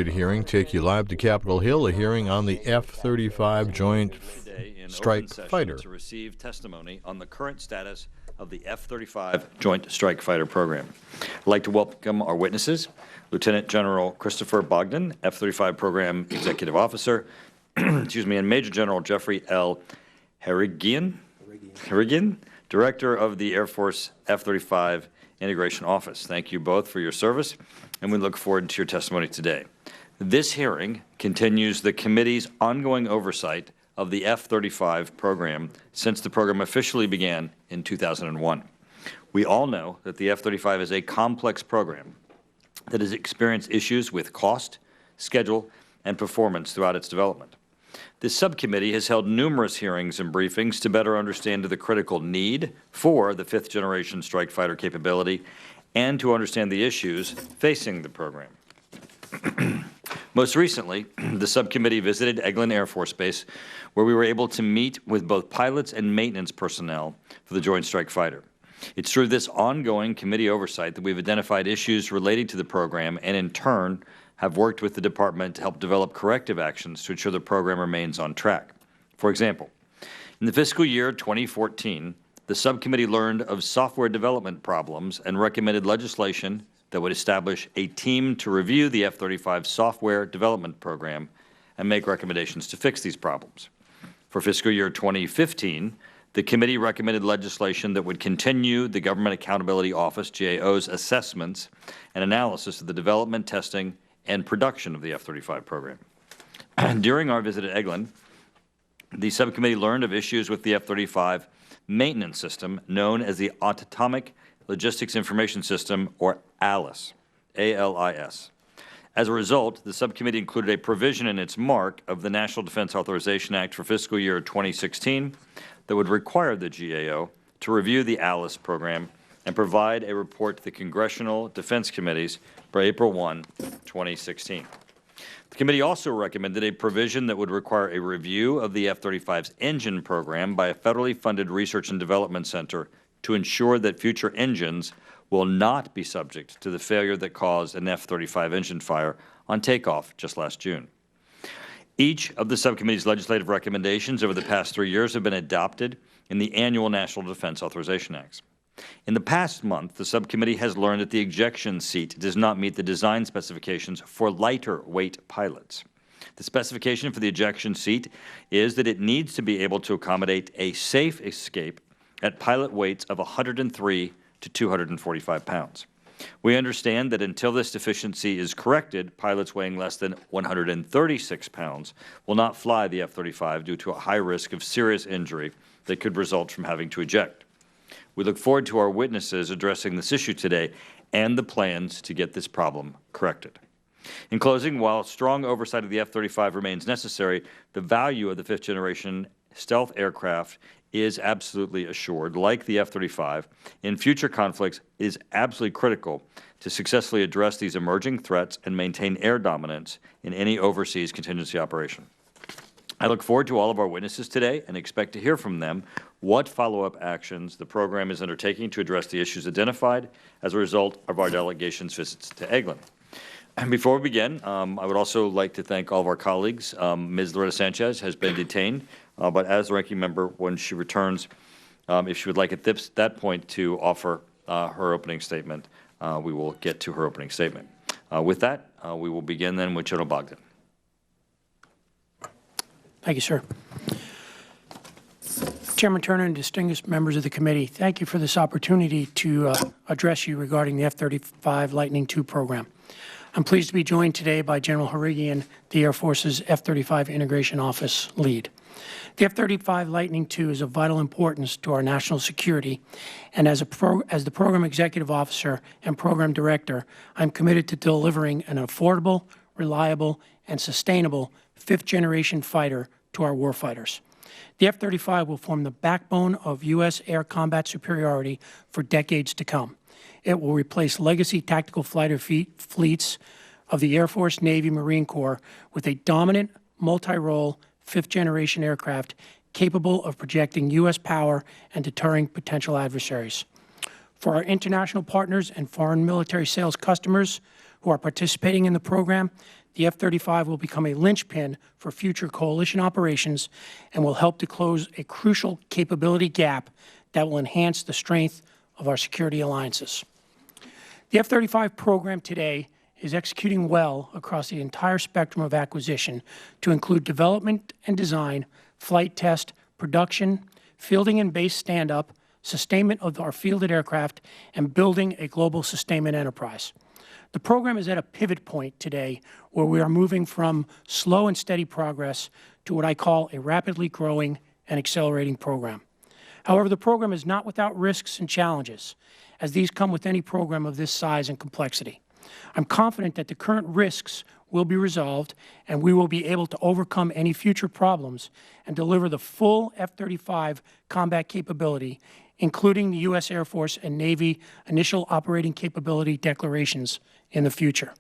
Hearing take you live to Capitol Hill, a hearing on the F-35 Joint Strike Fighter. To receive testimony on the current status of the F-35 Joint Strike Fighter program. I'd like to welcome our witnesses, Lieutenant General Christopher Bogdan, F-35 Program Executive Officer, excuse me, and Major General Jeffrey L. Harrigian, Director of the Air Force F-35 Integration Office. Thank you both for your service, and we look forward to your testimony today. This hearing continues the committee's ongoing oversight of the F-35 program since the program officially began in 2001. We all know that the F-35 is a complex program that has experienced issues with cost, schedule, and performance throughout its development. This subcommittee has held numerous hearings and briefings to better understand the critical need for the fifth-generation strike fighter capability and to understand the issues facing the program. Most recently, the subcommittee visited Eglin Air Force Base, where we were able to meet with both pilots and maintenance personnel for the Joint Strike Fighter. It's through this ongoing committee oversight that we've identified issues relating to the program and, in turn, have worked with the department to help develop corrective actions to ensure the program remains on track. For example, in the fiscal year 2014, the subcommittee learned of software development problems and recommended legislation that would establish a team to review the F-35 software development program and make recommendations to fix these problems. For fiscal year 2015, the committee recommended legislation that would continue the Government Accountability Office, GAO's, assessments and analysis of the development, testing, and production of the F-35 program. During our visit at Eglin, the subcommittee learned of issues with the F-35 maintenance system known as the Autonomic Logistics Information System, or ALIS, A-L-I-S. As a result, the subcommittee included a provision in its mark of the National Defense Authorization Act for fiscal year 2016 that would require the GAO to review the ALIS program and provide a report to the Congressional Defense Committees by April 1, 2016. The committee also recommended a provision that would require a review of the F-35's engine program by a federally funded research and development center to ensure that future engines will not be subject to the failure that caused an F-35 engine fire on takeoff just last June. Each of the subcommittee's legislative recommendations over the past 3 years have been adopted in the annual National Defense Authorization Acts. In the past month, the subcommittee has learned that the ejection seat does not meet the design specifications for lighter weight pilots. The specification for the ejection seat is that it needs to be able to accommodate a safe escape at pilot weights of 103 to 245 pounds. We understand that until this deficiency is corrected, pilots weighing less than 136 pounds will not fly the F-35 due to a high risk of serious injury that could result from having to eject. We look forward to our witnesses addressing this issue today and the plans to get this problem corrected. In closing, while strong oversight of the F-35 remains necessary, the value of the fifth-generation stealth aircraft is absolutely assured. Like the F-35, in future conflicts, it is absolutely critical to successfully address these emerging threats and maintain air dominance in any overseas contingency operation. I look forward to all of our witnesses today and expect to hear from them what follow-up actions the program is undertaking to address the issues identified as a result of our delegation's visits to Eglin. And before we begin, I would also like to thank all of our colleagues. Ms. Loretta Sanchez has been detained, but as the ranking member, when she returns, if she would like at that point to offer her opening statement, we will get to her opening statement. With that, we will begin then with General Bogdan. Thank you, sir. Chairman Turner and distinguished members of the committee, thank you for this opportunity to address you regarding the F-35 Lightning II program. I'm pleased to be joined today by General Harrigian, the Air Force's F-35 Integration Office lead. The F-35 Lightning II is of vital importance to our national security, and as the Program Executive Officer and Program Director, I'm committed to delivering an affordable, reliable, and sustainable fifth-generation fighter to our warfighters. The F-35 will form the backbone of U.S. air combat superiority for decades to come. It will replace legacy tactical fighter fleets of the Air Force, Navy, Marine Corps with a dominant, multi-role, fifth-generation aircraft capable of projecting U.S. power and deterring potential adversaries. For our international partners and foreign military sales customers who are participating in the program, the F-35 will become a linchpin for future coalition operations and will help to close a crucial capability gap that will enhance the strength of our security alliances. The F-35 program today is executing well across the entire spectrum of acquisition to include development and design, flight test, production, fielding and base stand-up, sustainment of our fielded aircraft, and building a global sustainment enterprise. The program is at a pivot point today where we are moving from slow and steady progress to what I call a rapidly growing and accelerating program. However, the program is not without risks and challenges, as these come with any program of this size and complexity. I'm confident that the current risks will be resolved and we will be able to overcome any future problems and deliver the full F-35 combat capability, including the U.S. Air Force and Navy initial operating capability declarations in the future.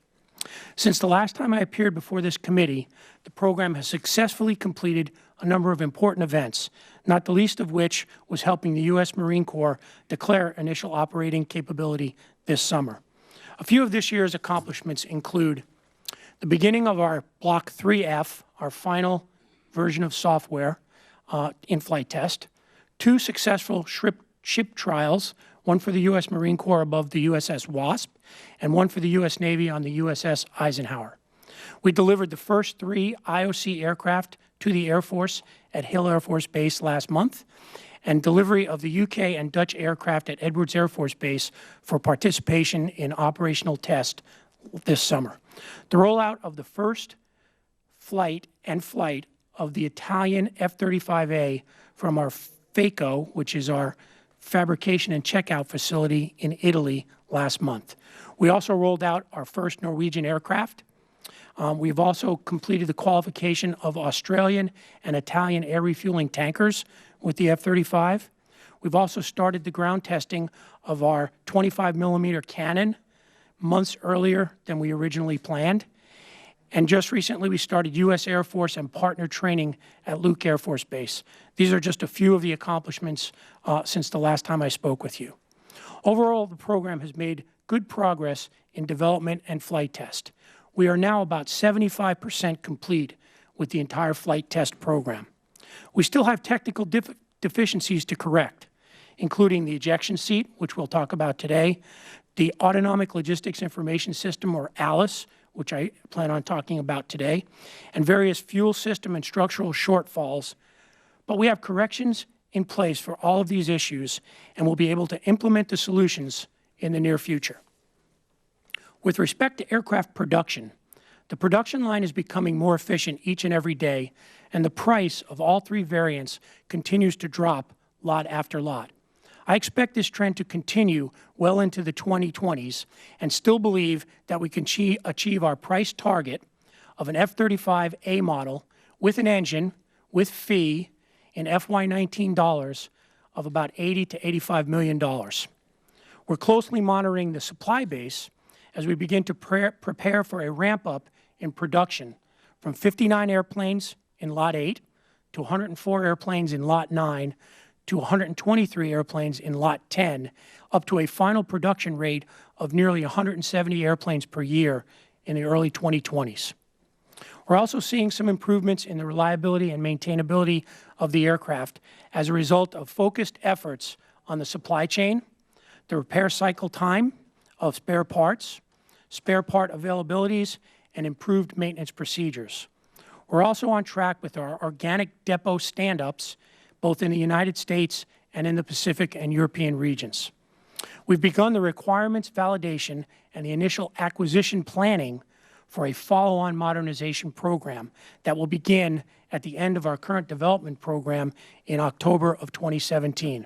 Since the last time I appeared before this committee, the program has successfully completed a number of important events, not the least of which was helping the U.S. Marine Corps declare initial operating capability this summer. A few of this year's accomplishments include the beginning of our Block 3F, our final version of software in flight test, 2 successful ship trials, one for the U.S. Marine Corps above the USS Wasp, and one for the U.S. Navy on the USS Eisenhower. We delivered the first 3 IOC aircraft to the Air Force at Hill Air Force Base last month, and delivery of the UK and Dutch aircraft at Edwards Air Force Base for participation in operational test this summer. The rollout of the first flight of the Italian F-35A from our FACO, which is our fabrication and checkout facility in Italy, last month. We also rolled out our first Norwegian aircraft. We've also completed the qualification of Australian and Italian air refueling tankers with the F-35. We've also started the ground testing of our 25mm cannon months earlier than we originally planned. And just recently, we started U.S. Air Force and partner training at Luke Air Force Base. These are just a few of the accomplishments since the last time I spoke with you. Overall, the program has made good progress in development and flight test. We are now about 75% complete with the entire flight test program. We still have technical deficiencies to correct, including the ejection seat, which we'll talk about today, the Autonomic Logistics Information System, or ALICE, which I plan on talking about today, and various fuel system and structural shortfalls. But we have corrections in place for all of these issues, and we'll be able to implement the solutions in the near future. With respect to aircraft production, the production line is becoming more efficient each and every day, and the price of all 3 variants continues to drop lot after lot. I expect this trend to continue well into the 2020s and still believe that we can achieve our price target of an F-35A model with an engine, with fee, in FY19 dollars of about $80 to $85 million. We're closely monitoring the supply base as we begin to prepare for a ramp-up in production from 59 airplanes in Lot 8 to 104 airplanes in Lot 9 to 123 airplanes in Lot 10, up to a final production rate of nearly 170 airplanes per year in the early 2020s. We're also seeing some improvements in the reliability and maintainability of the aircraft as a result of focused efforts on the supply chain, the repair cycle time of spare parts, spare part availabilities, and improved maintenance procedures. We're also on track with our organic depot stand-ups, both in the United States and in the Pacific and European regions. We've begun the requirements validation and the initial acquisition planning for a follow-on modernization program that will begin at the end of our current development program in October of 2017.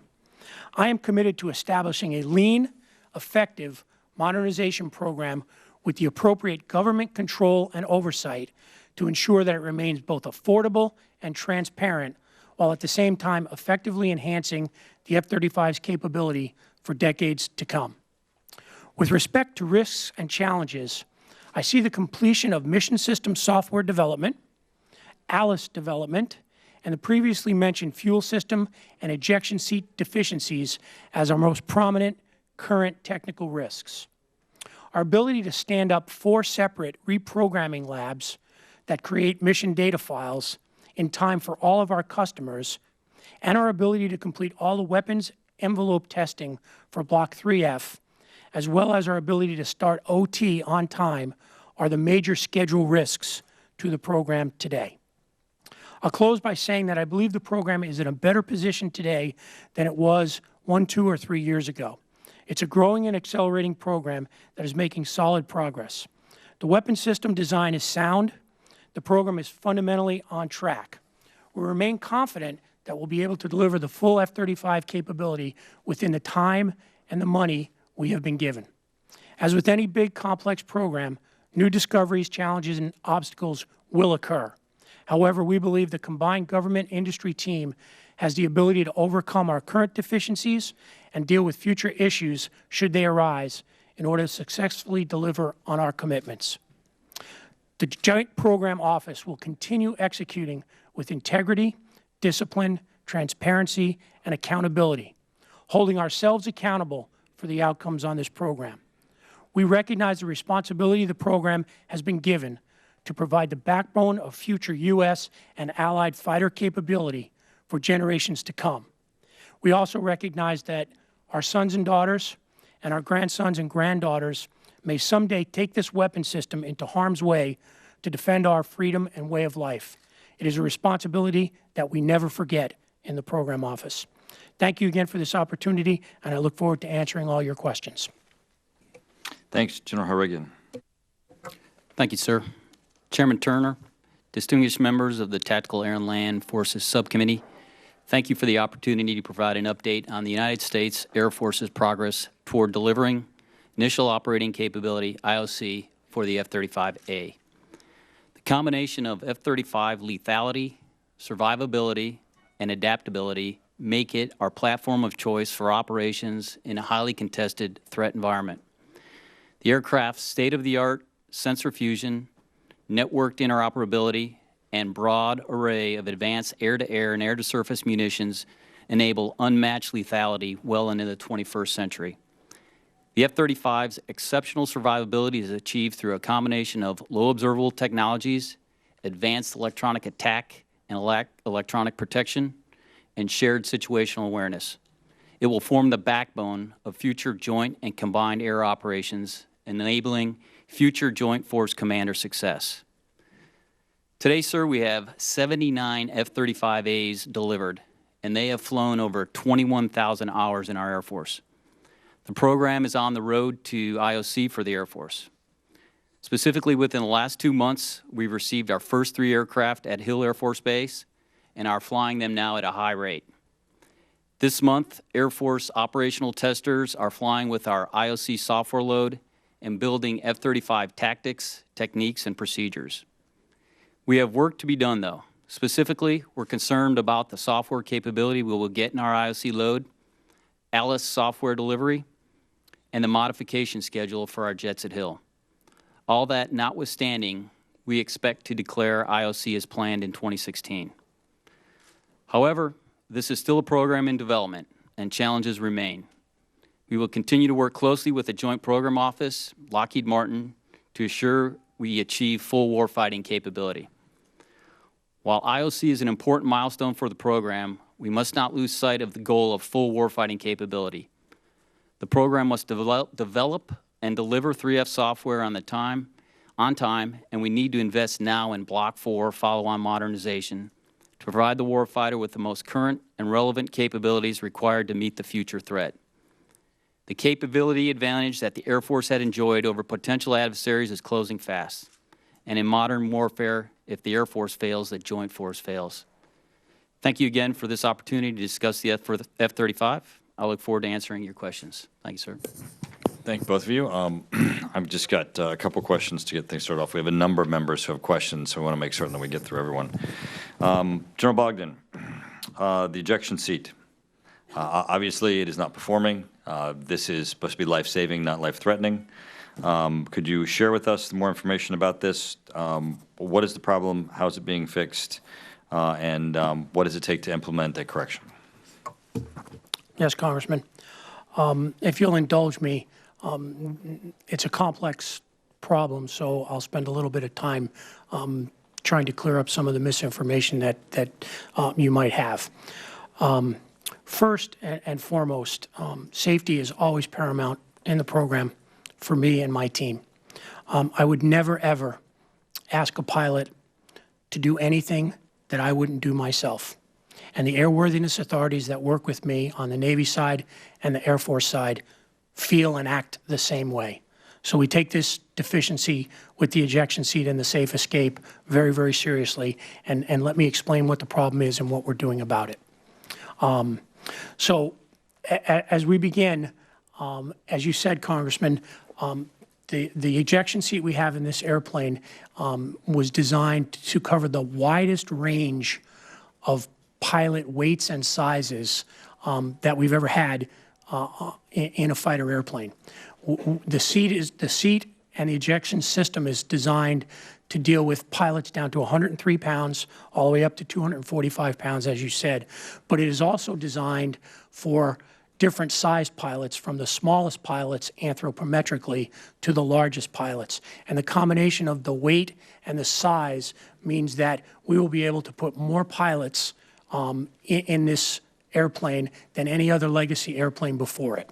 I am committed to establishing a lean, effective modernization program with the appropriate government control and oversight to ensure that it remains both affordable and transparent, while at the same time effectively enhancing the F-35's capability for decades to come. With respect to risks and challenges, I see the completion of mission system software development, ALICE development, and the previously mentioned fuel system and ejection seat deficiencies as our most prominent current technical risks. Our ability to stand up 4 separate reprogramming labs that create mission data files in time for all of our customers, and our ability to complete all the weapons envelope testing for Block 3F, as well as our ability to start OT on time, are the major schedule risks to the program today. I'll close by saying that I believe the program is in a better position today than it was 1, 2, or 3 years ago. It's a growing and accelerating program that is making solid progress. The weapon system design is sound. The program is fundamentally on track. We remain confident that we'll be able to deliver the full F-35 capability within the time and the money we have been given. As with any big, complex program, new discoveries, challenges, and obstacles will occur. However, we believe the combined government-industry team has the ability to overcome our current deficiencies and deal with future issues should they arise in order to successfully deliver on our commitments. The Joint Program Office will continue executing with integrity, discipline, transparency, and accountability, holding ourselves accountable for the outcomes on this program. We recognize the responsibility the program has been given to provide the backbone of future U.S. and allied fighter capability for generations to come. We also recognize that our sons and daughters and our grandsons and granddaughters may someday take this weapon system into harm's way to defend our freedom and way of life. It is a responsibility that we never forget in the program office. Thank you again for this opportunity, and I look forward to answering all your questions. Thanks, General Harrigan. Thank you, sir. Chairman Turner, distinguished members of the Tactical Air and Land Forces Subcommittee, thank you for the opportunity to provide an update on the United States Air Force's progress toward delivering initial operating capability, IOC, for the F-35A. The combination of F-35 lethality, survivability, and adaptability make it our platform of choice for operations in a highly contested threat environment. The aircraft's state-of-the-art sensor fusion, networked interoperability, and broad array of advanced air-to-air and air-to-surface munitions enable unmatched lethality well into the 21st century. The F-35's exceptional survivability is achieved through a combination of low observable technologies, advanced electronic attack and electronic protection, and shared situational awareness. It will form the backbone of future joint and combined air operations, enabling future Joint Force Commander success. Today, sir, we have 79 F-35As delivered, and they have flown over 21,000 hours in our Air Force. The program is on the road to IOC for the Air Force. Specifically, within the last 2 months, we've received our first 3 aircraft at Hill Air Force Base and are flying them now at a high rate. This month, Air Force operational testers are flying with our IOC software load and building F-35 tactics, techniques, and procedures. We have work to be done, though. Specifically, we're concerned about the software capability we will get in our IOC load, Alice software delivery, and the modification schedule for our jets at Hill. All that notwithstanding, we expect to declare IOC as planned in 2016. However, this is still a program in development, and challenges remain. We will continue to work closely with the Joint Program Office, Lockheed Martin, to assure we achieve full warfighting capability. While IOC is an important milestone for the program, we must not lose sight of the goal of full warfighting capability. The program must develop and deliver 3F software on time, and we need to invest now in Block 4 follow-on modernization to provide the warfighter with the most current and relevant capabilities required to meet the future threat. The capability advantage that the Air Force had enjoyed over potential adversaries is closing fast. And in modern warfare, if the Air Force fails, the Joint Force fails. Thank you again for this opportunity to discuss the F-35. I look forward to answering your questions. Thank you, sir. Thank both of you. I've just got a couple questions to get things started off. We have a number of members who have questions, so I want to make certain that we get through everyone. General Bogdan, the ejection seat. Obviously, it is not performing. This is supposed to be life-saving, not life-threatening. Could you share with us more information about this? What is the problem? How is it being fixed? And what does it take to implement a correction? Yes, Congressman. If you'll indulge me, it's a complex problem, so I'll spend a little bit of time trying to clear up some of the misinformation that you might have. First and foremost, safety is always paramount in the program for me and my team. I would never, ever ask a pilot to do anything that I wouldn't do myself. And the airworthiness authorities that work with me on the Navy side and the Air Force side feel and act the same way. So we take this deficiency with the ejection seat and the safe escape very, very seriously. And let me explain what the problem is and what we're doing about it. As we begin, as you said, Congressman, the ejection seat we have in this airplane was designed to cover the widest range of pilot weights and sizes that we've ever had in a fighter airplane. The seat and the ejection system is designed to deal with pilots down to 103 pounds all the way up to 245 pounds, as you said. But it is also designed for different sized pilots, from the smallest pilots anthropometrically to the largest pilots. And the combination of the weight and the size means that we will be able to put more pilots in this airplane than any other legacy airplane before it.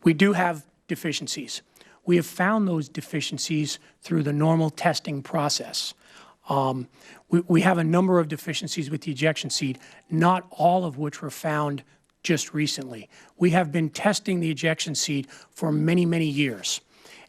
We do have deficiencies. We have found those deficiencies through the normal testing process. We have a number of deficiencies with the ejection seat, not all of which were found just recently. We have been testing the ejection seat for many, many years.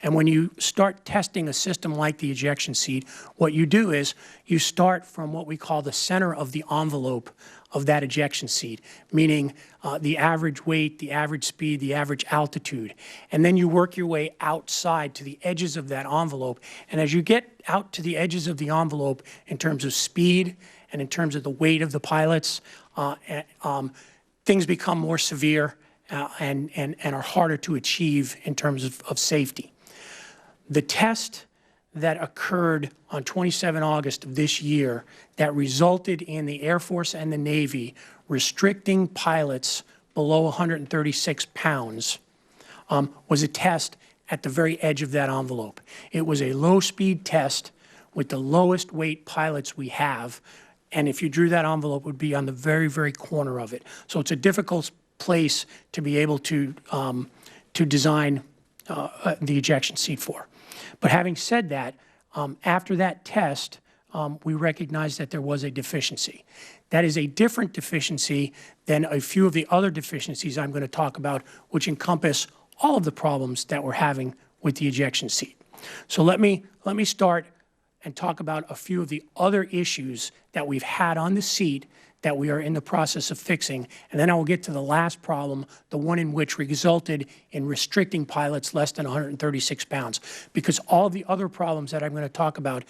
And when you start testing a system like the ejection seat, what you do is you start from what we call the center of the envelope of that ejection seat, meaning the average weight, the average speed, the average altitude. And then you work your way outside to the edges of that envelope. And as you get out to the edges of the envelope in terms of speed and in terms of the weight of the pilots, things become more severe and are harder to achieve in terms of safety. The test that occurred on 27 August of this year that resulted in the Air Force and the Navy restricting pilots below 136 pounds was a test at the very edge of that envelope. It was a low-speed test with the lowest weight pilots we have, and if you drew that envelope, it would be on the very, very corner of it. So it's a difficult place to be able to design the ejection seat for. But having said that, after that test, we recognized that there was a deficiency. That is a different deficiency than a few of the other deficiencies I'm going to talk about, which encompass all of the problems that we're having with the ejection seat. So let me start and talk about a few of the other issues that we've had on the seat that we are in the process of fixing, and then I will get to the last problem, the one in which resulted in restricting pilots less than 136 pounds, because all the other problems that I'm going to talk about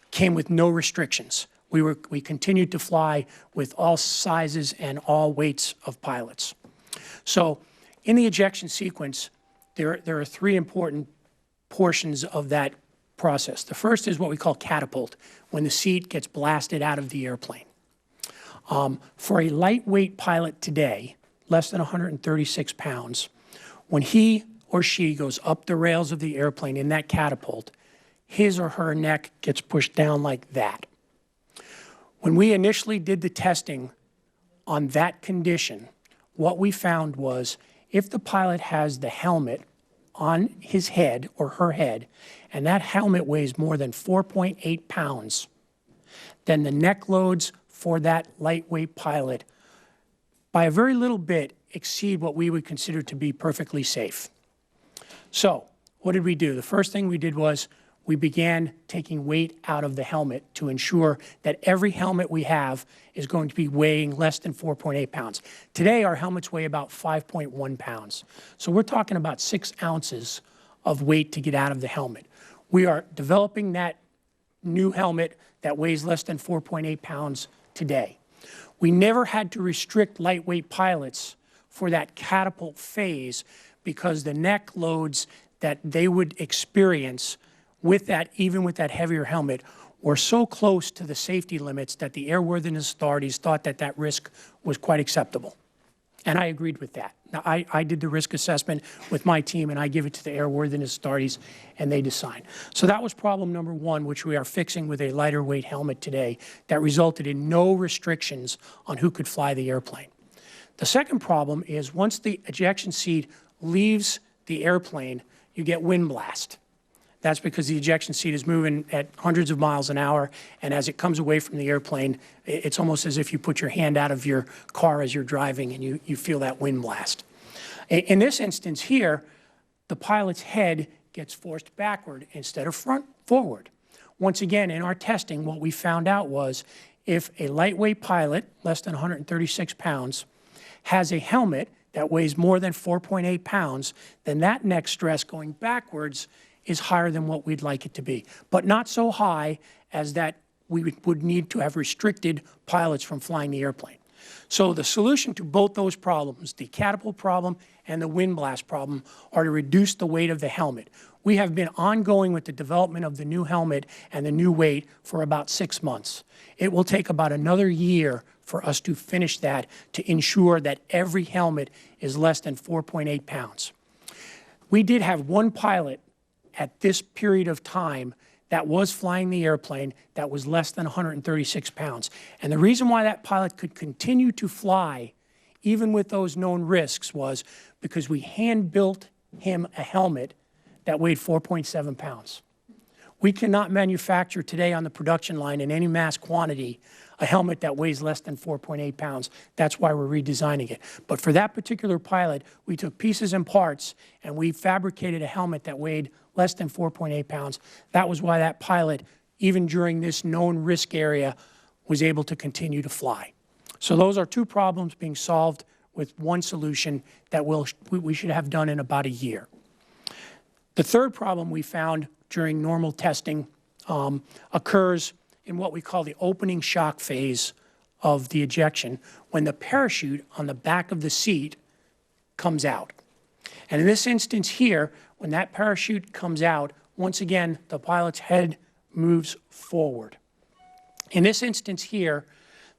came with no restrictions. We continued to fly with all sizes and all weights of pilots. So in the ejection sequence, there are three important portions of that process. The first is what we call catapult, when the seat gets blasted out of the airplane. For a lightweight pilot today, less than 136 pounds, when he or she goes up the rails of the airplane in that catapult, his or her neck gets pushed down like that. When we initially did the testing on that condition, what we found was if the pilot has the helmet on his head or her head, and that helmet weighs more than 4.8 pounds, then the neck loads for that lightweight pilot by a very little bit exceed what we would consider to be perfectly safe. So what did we do? The first thing we did was we began taking weight out of the helmet to ensure that every helmet we have is going to be weighing less than 4.8 pounds. Today, our helmets weigh about 5.1 pounds. So we're talking about 6 ounces of weight to get out of the helmet. We are developing that new helmet that weighs less than 4.8 pounds today. We never had to restrict lightweight pilots for that catapult phase because the neck loads that they would experience with that, even with that heavier helmet, were so close to the safety limits that the airworthiness authorities thought that that risk was quite acceptable. And I agreed with that. Now, I did the risk assessment with my team, and I give it to the airworthiness authorities, and they decide. So that was problem number one, which we are fixing with a lighter weight helmet today that resulted in no restrictions on who could fly the airplane. The second problem is once the ejection seat leaves the airplane, you get wind blast. That's because the ejection seat is moving at hundreds of miles an hour, and as it comes away from the airplane, it's almost as if you put your hand out of your car as you're driving and you feel that wind blast. In this instance here, the pilot's head gets forced backward instead of forward. Once again, in our testing, what we found out was if a lightweight pilot, less than 136 pounds, has a helmet that weighs more than 4.8 pounds, then that neck stress going backwards is higher than what we'd like it to be, but not so high as that we would need to have restricted pilots from flying the airplane. So the solution to both those problems, the catapult problem and the wind blast problem, are to reduce the weight of the helmet. We have been ongoing with the development of the new helmet and the new weight for about 6 months. It will take about another year for us to finish that to ensure that every helmet is less than 4.8 pounds. We did have one pilot at this period of time that was flying the airplane that was less than 136 pounds. And the reason why that pilot could continue to fly, even with those known risks, was because we hand-built him a helmet that weighed 4.7 pounds. We cannot manufacture today on the production line in any mass quantity a helmet that weighs less than 4.8 pounds. That's why we're redesigning it. But for that particular pilot, we took pieces and parts and we fabricated a helmet that weighed less than 4.8 pounds. That was why that pilot, even during this known risk area, was able to continue to fly. So those are two problems being solved with one solution that we should have done in about a year. The third problem we found during normal testing occurs in what we call the opening shock phase of the ejection, when the parachute on the back of the seat comes out. And in this instance here, when that parachute comes out, once again, the pilot's head moves forward. In this instance here,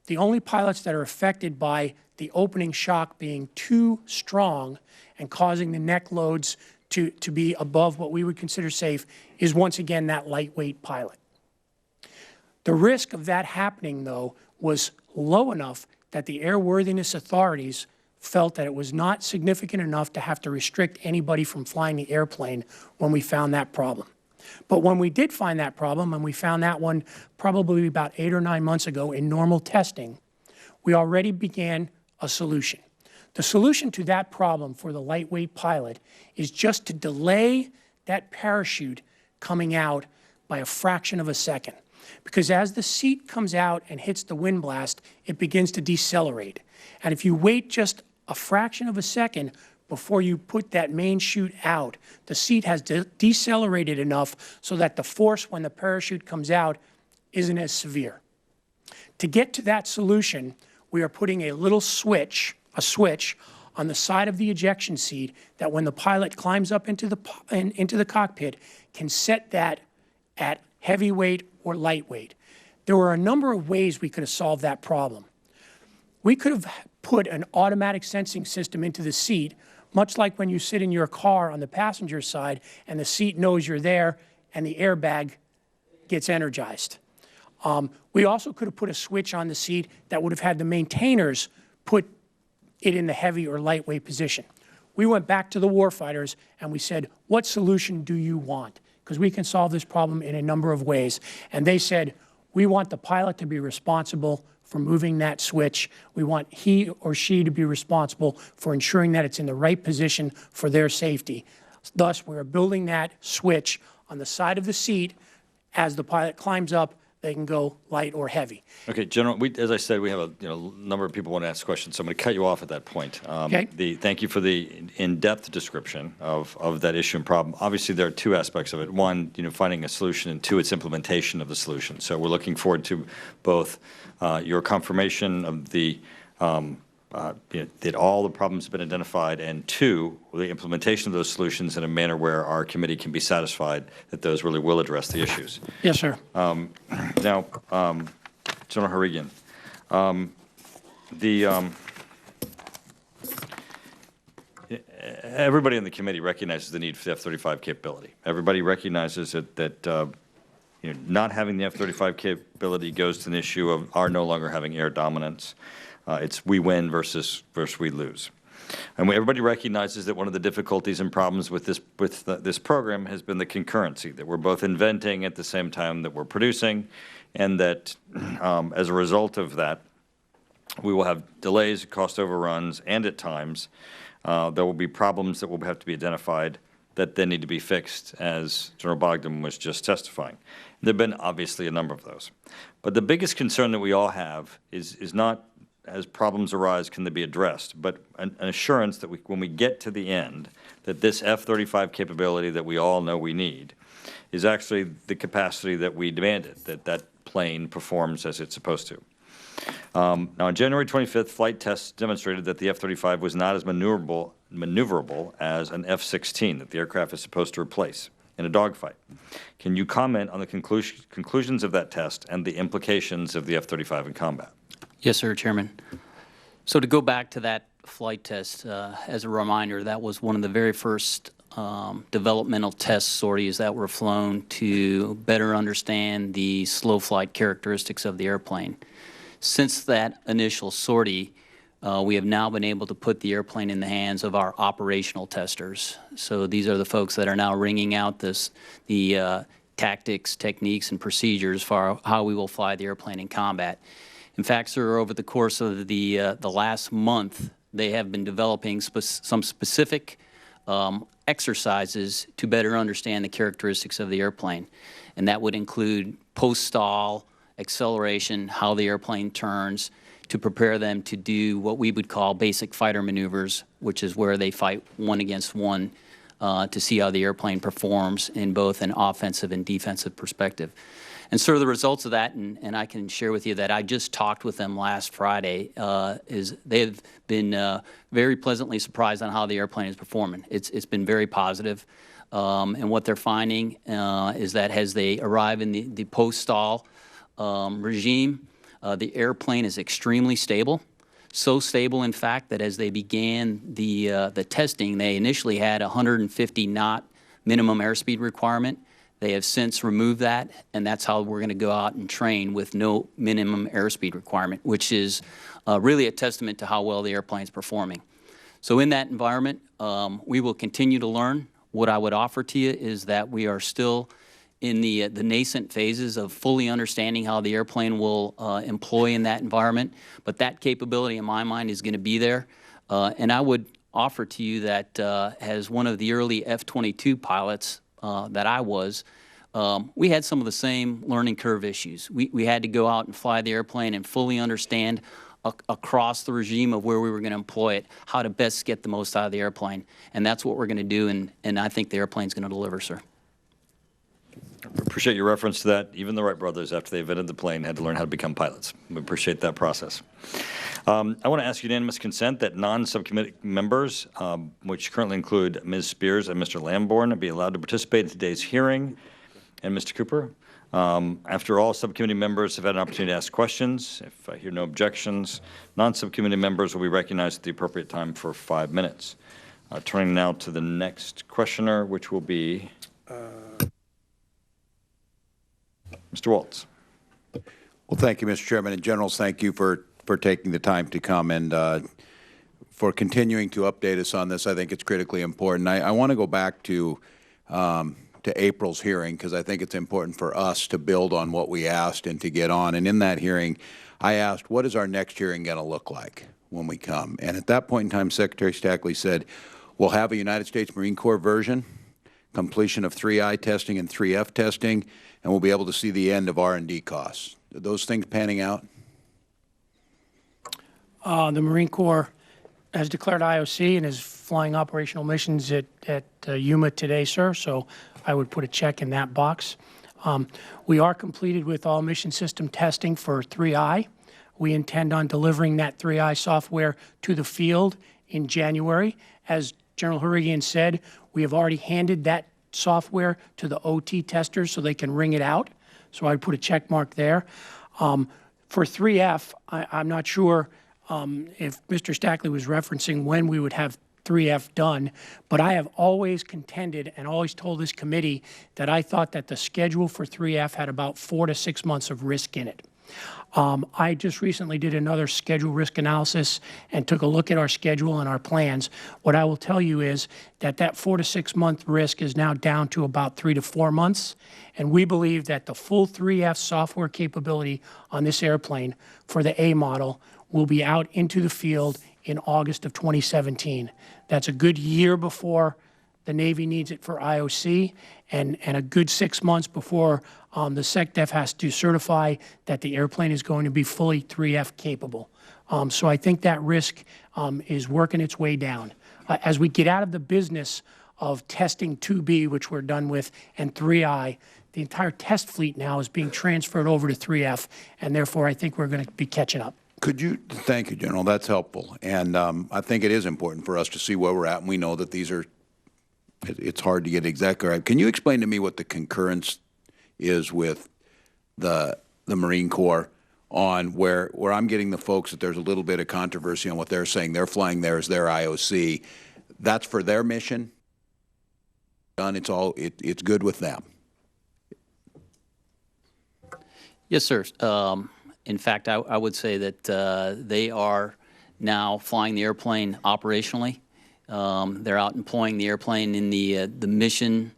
the only pilots that are affected by the opening shock being too strong and causing the neck loads to be above what we would consider safe is once again that lightweight pilot. The risk of that happening, though, was low enough that the airworthiness authorities felt that it was not significant enough to have to restrict anybody from flying the airplane when we found that problem. But when we did find that problem, and we found that one probably about 8 or 9 months ago in normal testing, we already began a solution. The solution to that problem for the lightweight pilot is just to delay that parachute coming out by a fraction of a second. Because as the seat comes out and hits the wind blast, it begins to decelerate. And if you wait just a fraction of a second before you put that main chute out, the seat has decelerated enough so that the force when the parachute comes out isn't as severe. To get to that solution, we are putting a little switch, on the side of the ejection seat that when the pilot climbs up into the cockpit can set that at heavyweight or lightweight. There were a number of ways we could have solved that problem. We could have put an automatic sensing system into the seat, much like when you sit in your car on the passenger side and the seat knows you're there and the airbag gets energized. We also could have put a switch on the seat that would have had the maintainers put it in the heavy or lightweight position. We went back to the warfighters and we said, what solution do you want? Because we can solve this problem in a number of ways. And they said, we want the pilot to be responsible for moving that switch. We want he or she to be responsible for ensuring that it's in the right position for their safety. Thus, we're building that switch on the side of the seat. As the pilot climbs up, they can go light or heavy. Okay, General, as I said, we have a number of people want to ask questions, so I'm going to cut you off at that point. Okay. Thank you for the in-depth description of that issue and problem. Obviously, there are two aspects of it. One, finding a solution, and two, its implementation of the solution. So we're looking forward to both your confirmation of the that all the problems have been identified, and two, the implementation of those solutions in a manner where our committee can be satisfied that those really will address the issues. Yes, sir. Now, General Harigian, everybody in the committee recognizes the need for the F-35 capability. Everybody recognizes that not having the F-35 capability goes to an issue of our no longer having air dominance. It's we win versus we lose. And everybody recognizes that one of the difficulties and problems with this program has been the concurrency, that we're both inventing at the same time that we're producing, and that as a result of that, we will have delays, cost overruns, and at times there will be problems that will have to be identified that then need to be fixed, as General Bogdan was just testifying. There have been obviously a number of those. But the biggest concern that we all have is not as problems arise can they be addressed, but an assurance that when we get to the end, that this F-35 capability that we all know we need is actually the capacity that we demanded, that plane performs as it's supposed to. Now, on January 25th, flight tests demonstrated that the F-35 was not as maneuverable as an F-16 that the aircraft is supposed to replace in a dogfight. Can you comment on the conclusions of that test and the implications of the F-35 in combat? Yes, sir, Chairman. So to go back to that flight test, as a reminder, that was one of the very first developmental test sorties that were flown to better understand the slow flight characteristics of the airplane. Since that initial sortie, we have now been able to put the airplane in the hands of our operational testers. So these are the folks that are now wringing out the tactics, techniques, and procedures for how we will fly the airplane in combat. In fact, sir, over the course of the last month, they have been developing some specific exercises to better understand the characteristics of the airplane. And that would include post-stall, acceleration, how the airplane turns, to prepare them to do what we would call basic fighter maneuvers, which is where they fight one against one to see how the airplane performs in both an offensive and defensive perspective. And sort of the results of that, and I can share with you that I just talked with them last Friday, is they've been very pleasantly surprised on how the airplane is performing. It's been very positive. And what they're finding is that as they arrive in the post-stall regime, the airplane is extremely stable. So stable, in fact, that as they began the testing, they initially had a 150 knot minimum airspeed requirement. They have since removed that, and that's how we're going to go out and train with no minimum airspeed requirement, which is really a testament to how well the airplane is performing. So in that environment, we will continue to learn. What I would offer to you is that we are still in the nascent phases of fully understanding how the airplane will employ in that environment, but that capability in my mind is going to be there. And I would offer to you that as one of the early F-22 pilots that I was, we had some of the same learning curve issues. We had to go out and fly the airplane and fully understand across the regime of where we were going to employ it, how to best get the most out of the airplane. And that's what we're going to do, and I think the airplane's going to deliver, sir. Appreciate your reference to that. Even the Wright brothers, after they invented the plane, had to learn how to become pilots. We appreciate that process. I want to ask unanimous consent that non-subcommittee members, which currently include Ms. Spears and Mr. Lamborn, be allowed to participate in today's hearing. And Mr. Cooper, after all subcommittee members have had an opportunity to ask questions, if I hear no objections, non-subcommittee members will be recognized at the appropriate time for 5 minutes. Turning now to the next questioner, which will be Mr. Waltz. Well, thank you, Mr. Chairman. And Generals, thank you for taking the time to come and for continuing to update us on this. I think it's critically important. I want to go back to April's hearing because I think it's important for us to build on what we asked and to get on. And in that hearing, I asked, what is our next hearing going to look like when we come? And at that point in time, Secretary Stackley said, we'll have a United States Marine Corps version, completion of 3I testing and 3F testing, and we'll be able to see the end of R&D costs. Are those things panning out? The Marine Corps has declared IOC and is flying operational missions at Yuma today, sir, so I would put a check in that box. We are completed with all mission system testing for 3I. We intend on delivering that 3I software to the field in January. As General Hurigian said, we have already handed that software to the OT testers so they can ring it out. So I'd put a check mark there. For 3F, I'm not sure if Mr. Stackley was referencing when we would have 3F done, but I have always contended and always told this committee that I thought that the schedule for 3F had about 4 to 6 months of risk in it. I just recently did another schedule risk analysis and took a look at our schedule and our plans. What I will tell you is that that 4 to 6 month risk is now down to about 3 to 4 months, and we believe that the full 3F software capability on this airplane for the A model will be out into the field in August of 2017. That's a good year before the Navy needs it for IOC, and a good 6 months before the SecDef has to certify that the airplane is going to be fully 3F capable. So I think that risk is working its way down. As we get out of the business of testing 2B, which we're done with, and 3I, the entire test fleet now is being transferred over to 3F, and therefore I think we're going to be catching up. Thank you, General. That's helpful. And I think it is important for us to see where we're at, and we know that these are, it's hard to get exactly right. Can you explain to me what the concurrence is with the Marine Corps on where I'm getting the folks that there's a little bit of controversy on what they're saying? They're flying there as their IOC. That's for their mission. Done. It's good with them. Yes, sir. In fact, I would say that they are now flying the airplane operationally. They're out employing the airplane in the missions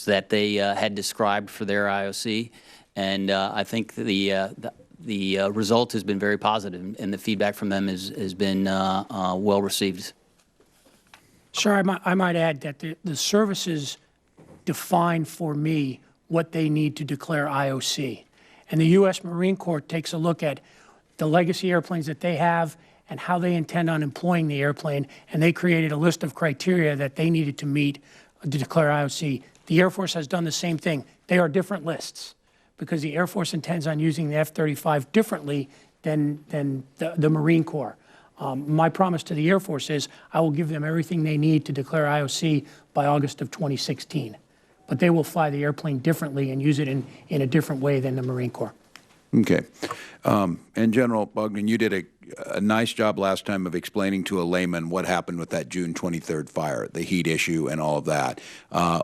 that they had described for their IOC, and I think the result has been very positive, and the feedback from them has been well received. Sir, I might add that the services define for me what they need to declare IOC. And the U.S. Marine Corps takes a look at the legacy airplanes that they have and how they intend on employing the airplane, and they created a list of criteria that they needed to meet to declare IOC. The Air Force has done the same thing. They are different lists because the Air Force intends on using the F-35 differently than the Marine Corps. My promise to the Air Force is I will give them everything they need to declare IOC by August of 2016. But they will fly the airplane differently and use it in a different way than the Marine Corps. Okay. And General Bogdan, you did a nice job last time of explaining to a layman what happened with that June 23rd fire, the heat issue and all of that.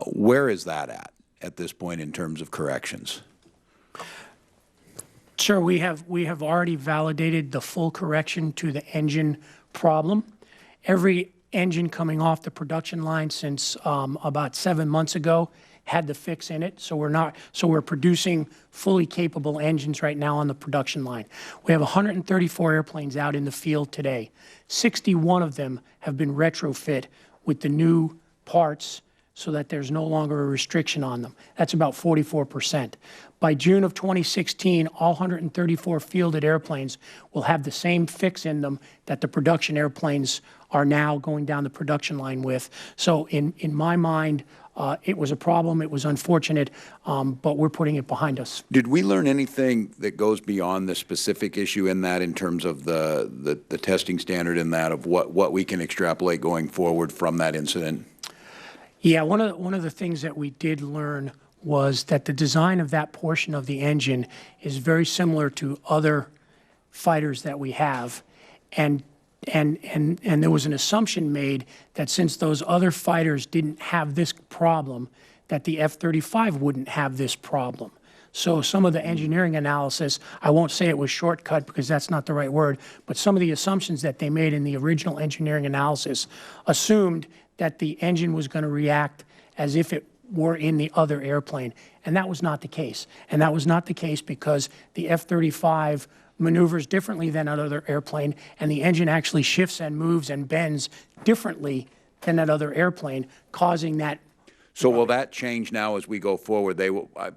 Where is that at this point in terms of corrections? Sir, we have already validated the full correction to the engine problem. Every engine coming off the production line since about 7 months ago had the fix in it, so we're producing fully capable engines right now on the production line. We have 134 airplanes out in the field today. 61 of them have been retrofit with the new parts so that there's no longer a restriction on them. That's about 44%. By June of 2016, all 134 fielded airplanes will have the same fix in them that the production airplanes are now going down the production line with. So in my mind, it was a problem, it was unfortunate, but we're putting it behind us. Did we learn anything that goes beyond the specific issue in that in terms of the testing standard in that of what we can extrapolate going forward from that incident? Yeah, one of the things that we did learn was that the design of that portion of the engine is very similar to other fighters that we have, and there was an assumption made that since those other fighters didn't have this problem, that the F-35 wouldn't have this problem. So some of the engineering analysis, I won't say it was shortcut because that's not the right word, but some of the assumptions that they made in the original engineering analysis assumed that the engine was going to react as if it were in the other airplane. And that was not the case. And that was not the case because the F-35 maneuvers differently than another airplane, and the engine actually shifts and moves and bends differently than that other airplane, causing that. So will that change now as we go forward? They will, I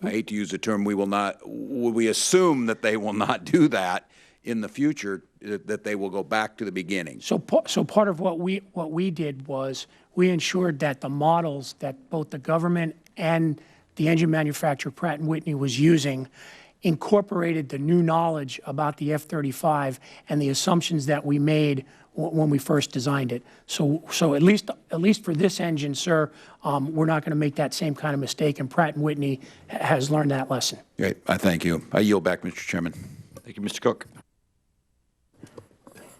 hate to use the term, will we assume that they will not do that in the future, that they will go back to the beginning? So part of what we did was we ensured that the models that both the government and the engine manufacturer Pratt & Whitney was using incorporated the new knowledge about the F-35 and the assumptions that we made when we first designed it. So at least for this engine, sir, we're not going to make that same kind of mistake, and Pratt & Whitney has learned that lesson. Great. I thank you. I yield back, Mr. Chairman. Thank you, Mr. Cook.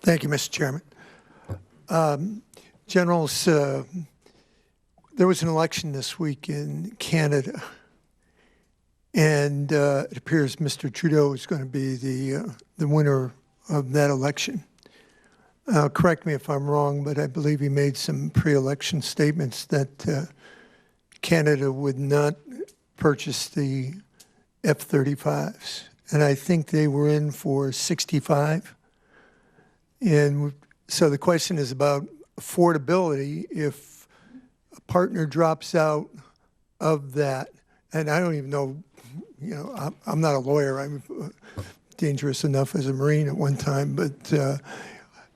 Thank you, Mr. Chairman. Generals, there was an election this week in Canada, and it appears Mr. Trudeau is going to be the winner of that election. Correct me if I'm wrong, but I believe he made some pre-election statements that Canada would not purchase the F-35s, and I think they were in for 65. And so the question is about affordability. If a partner drops out of that, and I don't even know, you know, I'm not a lawyer. I'm dangerous enough as a Marine at one time, but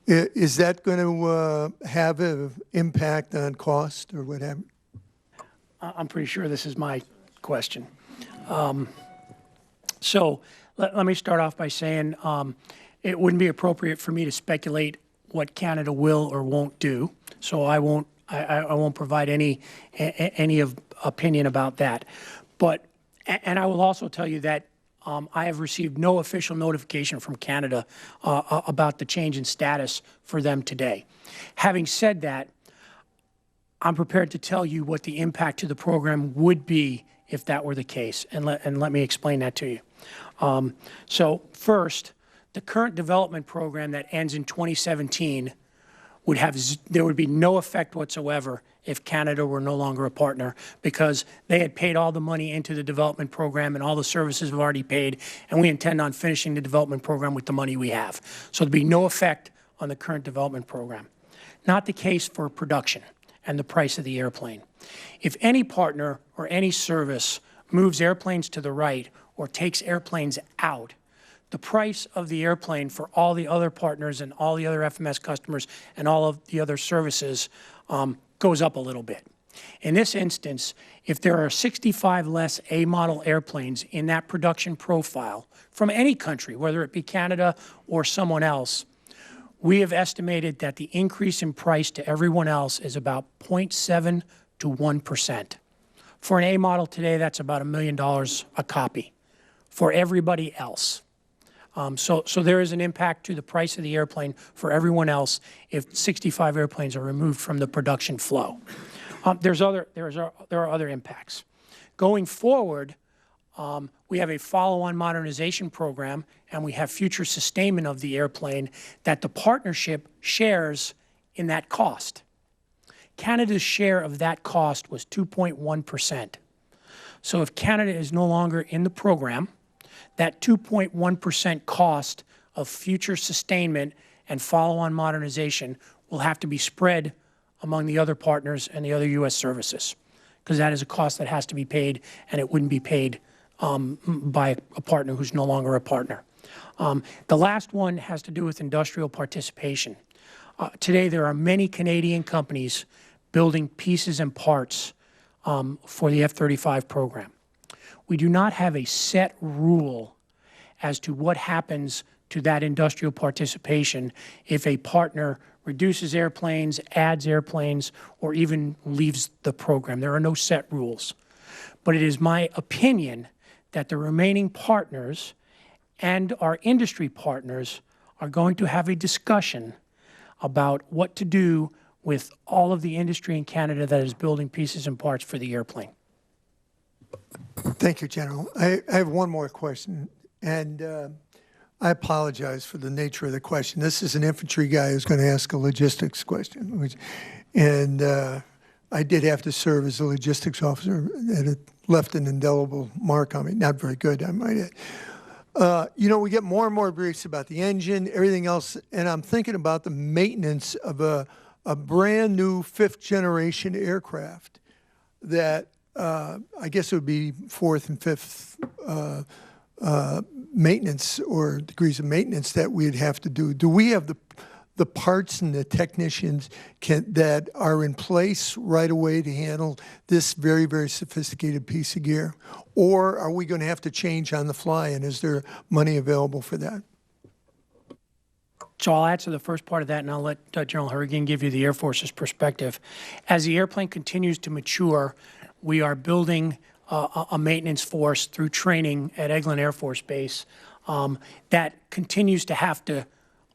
is that going to have an impact on cost or what have you? I'm pretty sure this is my question. So let me start off by saying it wouldn't be appropriate for me to speculate what Canada will or won't do. So I won't provide any opinion about that. But and I will also tell you that I have received no official notification from Canada about the change in status for them today. Having said that, I'm prepared to tell you what the impact to the program would be if that were the case, and let me explain that to you. So first, the current development program that ends in 2017 would have, there would be no effect whatsoever if Canada were no longer a partner, because they had paid all the money into the development program and all the services have already paid, and we intend on finishing the development program with the money we have. So there'd be no effect on the current development program. Not the case for production and the price of the airplane. If any partner or any service moves airplanes to the right or takes airplanes out, the price of the airplane for all the other partners and all the other FMS customers and all of the other services goes up a little bit. In this instance, if there are 65 less A-model airplanes in that production profile from any country, whether it be Canada or someone else, we have estimated that the increase in price to everyone else is about 0.7 to 1%. For an A model today, that's about $1 million a copy for everybody else. So there is an impact to the price of the airplane for everyone else if 65 airplanes are removed from the production flow. There are other impacts. Going forward, we have a follow-on modernization program, and we have future sustainment of the airplane that the partnership shares in that cost. Canada's share of that cost was 2.1%. So if Canada is no longer in the program, that 2.1% cost of future sustainment and follow-on modernization will have to be spread among the other partners and the other U.S. services, because that is a cost that has to be paid, and it wouldn't be paid by a partner who's no longer a partner. The last one has to do with industrial participation. Today, there are many Canadian companies building pieces and parts for the F-35 program. We do not have a set rule as to what happens to that industrial participation if a partner reduces airplanes, adds airplanes, or even leaves the program. There are no set rules. But it is my opinion that the remaining partners and our industry partners are going to have a discussion about what to do with all of the industry in Canada that is building pieces and parts for the airplane. Thank you, General. I have one more question, and I apologize for the nature of the question. This is an infantry guy who's going to ask a logistics question, and I did have to serve as a logistics officer, and it left an indelible mark on me. Not very good, I might add. You know, we get more and more briefs about the engine, everything else, and I'm thinking about the maintenance of a brand new 5th generation aircraft that I guess it would be 4th and 5th maintenance or degrees of maintenance that we'd have to do. Do we have the parts and the technicians that are in place right away to handle this very, very sophisticated piece of gear? Or are we going to have to change on the fly, and is there money available for that? So I'll answer the first part of that, and I'll let General Harrigan give you the Air Force's perspective. As the airplane continues to mature, we are building a maintenance force through training at Eglin Air Force Base that continues to have to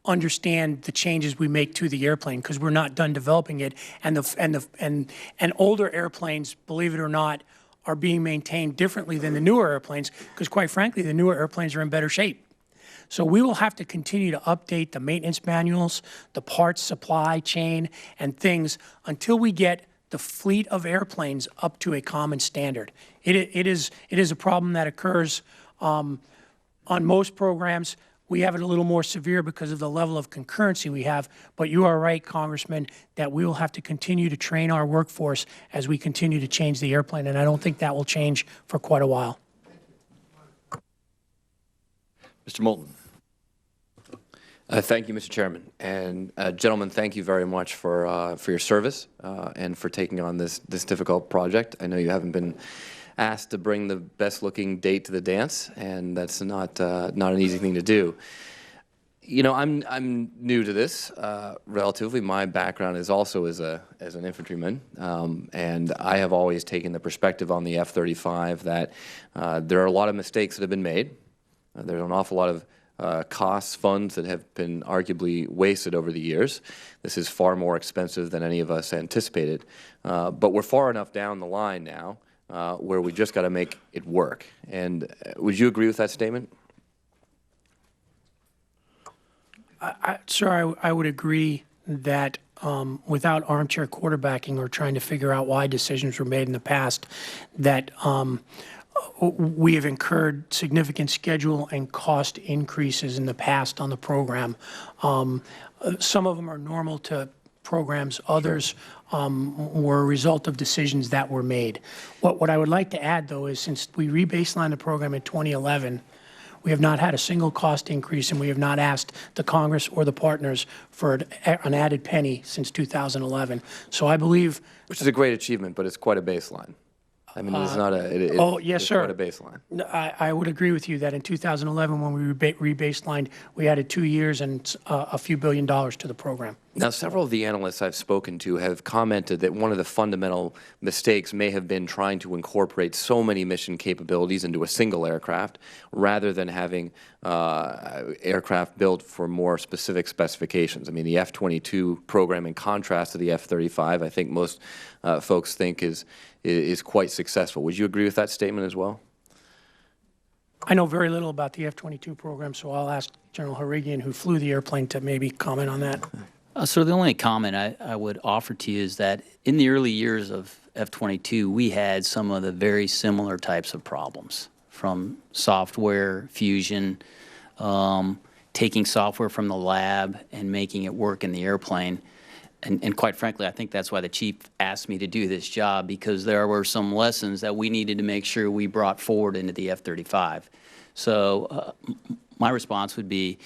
understand the changes we make to the airplane, because we're not done developing it. And older airplanes, believe it or not, are being maintained differently than the newer airplanes, because quite frankly, the newer airplanes are in better shape. So we will have to continue to update the maintenance manuals, the parts supply chain, and things until we get the fleet of airplanes up to a common standard. It is a problem that occurs on most programs. We have it a little more severe because of the level of concurrency we have, but you are right, Congressman, that we will have to continue to train our workforce as we continue to change the airplane, and I don't think that will change for quite a while. Mr. Moulton. Thank you, Mr. Chairman. And gentlemen, thank you very much for your service and for taking on this difficult project. I know you haven't been asked to bring the best-looking date to the dance, and that's not an easy thing to do. You know, I'm new to this relatively. My background is also as an infantryman, and I have always taken the perspective on the F-35 that there are a lot of mistakes that have been made. There's an awful lot of costs, funds that have been arguably wasted over the years. This is far more expensive than any of us anticipated. But we're far enough down the line now where we just got to make it work. And would you agree with that statement? Sir, I would agree that without armchair quarterbacking or trying to figure out why decisions were made in the past, that we have incurred significant schedule and cost increases in the past on the program. Some of them are normal to programs. Others were a result of decisions that were made. What I would like to add, though, is since we rebaselined the program in 2011, we have not had a single cost increase, and we have not asked the Congress or the partners for an added penny since 2011. So I believe— Which is a great achievement, but it's quite a baseline. I mean, it's not a, oh, yes, sir. Quite a baseline. I would agree with you that in 2011, when we rebaselined, we added 2 years and a few $1 billion to the program. Now, several of the analysts I've spoken to have commented that one of the fundamental mistakes may have been trying to incorporate so many mission capabilities into a single aircraft rather than having aircraft built for more specific specifications. I mean, the F-22 program, in contrast to the F-35, I think most folks think is quite successful. Would you agree with that statement as well? I know very little about the F-22 program, so I'll ask General Harigian, who flew the airplane, to maybe comment on that. So the only comment I would offer to you is that in the early years of F-22, we had some of the very similar types of problems, from software fusion, taking software from the lab and making it work in the airplane. And quite frankly, I think that's why the chief asked me to do this job, because there were some lessons that we needed to make sure we brought forward into the F-35. So my response would be,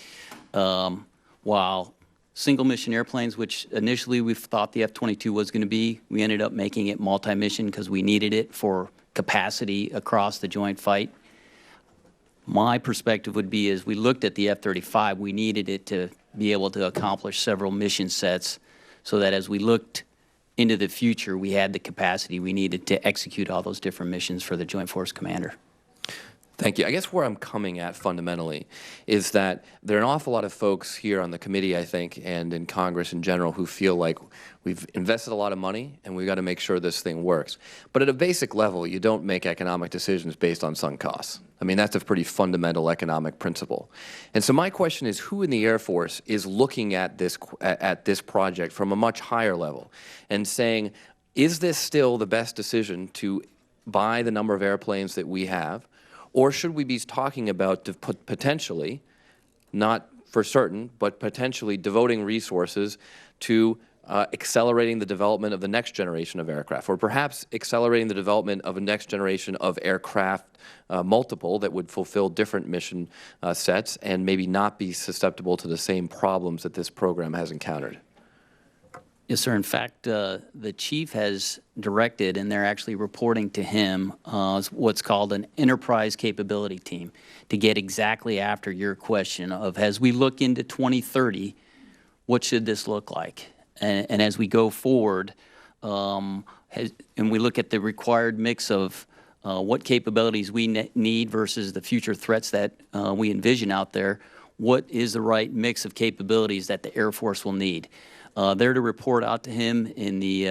while single mission airplanes, which initially we thought the F-22 was going to be, we ended up making it multi-mission because we needed it for capacity across the joint fight. My perspective would be, as we looked at the F-35, we needed it to be able to accomplish several mission sets, so that as we looked into the future, we had the capacity we needed to execute all those different missions for the Joint Force Commander. Thank you. I guess where I'm coming at fundamentally is that there are an awful lot of folks here on the committee, I think, and in Congress in general, who feel like we've invested a lot of money and we've got to make sure this thing works. But at a basic level, you don't make economic decisions based on sunk costs. I mean, that's a pretty fundamental economic principle. And so my question is, who in the Air Force is looking at this project from a much higher level and saying, is this still the best decision to buy the number of airplanes that we have? Or should we be talking about potentially, not for certain, but potentially devoting resources to accelerating the development of the next generation of aircraft, or perhaps accelerating the development of a next generation of aircraft multiple that would fulfill different mission sets and maybe not be susceptible to the same problems that this program has encountered? Yes, sir. In fact, the chief has directed, and they're actually reporting to him, what's called an enterprise capability team, to get exactly after your question of, as we look into 2030, what should this look like? And as we go forward, and we look at the required mix of what capabilities we need versus the future threats that we envision out there, what is the right mix of capabilities that the Air Force will need. They're to report out to him in the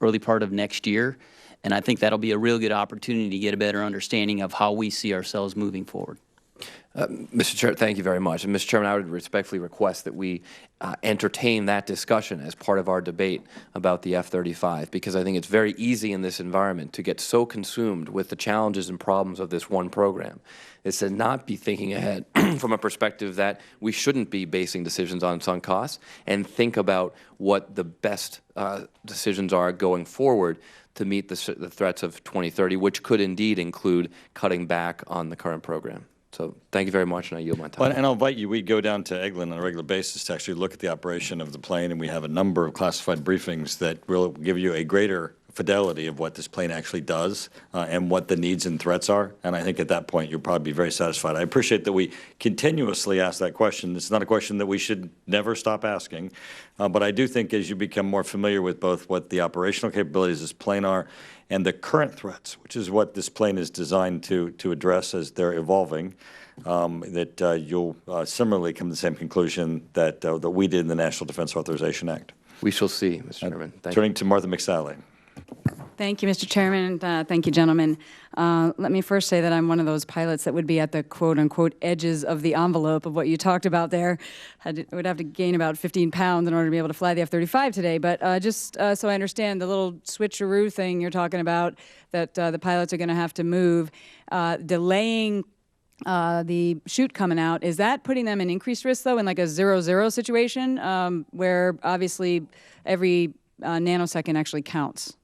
early part of next year, and I think that'll be a real good opportunity to get a better understanding of how we see ourselves moving forward. Mr. Chair, thank you very much. And Mr. Chairman, I would respectfully request that we entertain that discussion as part of our debate about the F-35, because I think it's very easy in this environment to get so consumed with the challenges and problems of this one program. It's to not be thinking ahead from a perspective that we shouldn't be basing decisions on sunk costs and think about what the best decisions are going forward to meet the threats of 2030, which could indeed include cutting back on the current program. So thank you very much, and I yield my time. Well, and I'll invite you, we go down to Eglin on a regular basis to actually look at the operation of the plane, and we have a number of classified briefings that will give you a greater fidelity of what this plane actually does and what the needs and threats are. And I think at that point, you'll probably be very satisfied. I appreciate that we continuously ask that question. It's not a question that we should never stop asking. But I do think as you become more familiar with both what the operational capabilities of this plane are and the current threats, which is what this plane is designed to address as they're evolving, that you'll similarly come to the same conclusion that we did in the National Defense Authorization Act. We shall see, Mr. Chairman. Thank you. Turning to Martha McSally. Thank you, Mr. Chairman. Thank you, gentlemen. Let me first say that I'm one of those pilots that would be at the quote-unquote edges of the envelope of what you talked about there. I would have to gain about 15 pounds in order to be able to fly the F-35 today. But just so I understand, the little switcheroo thing you're talking about that the pilots are going to have to move, delaying the chute coming out, is that putting them in increased risk, though, in like a 0-0 situation where obviously every nanosecond actually counts?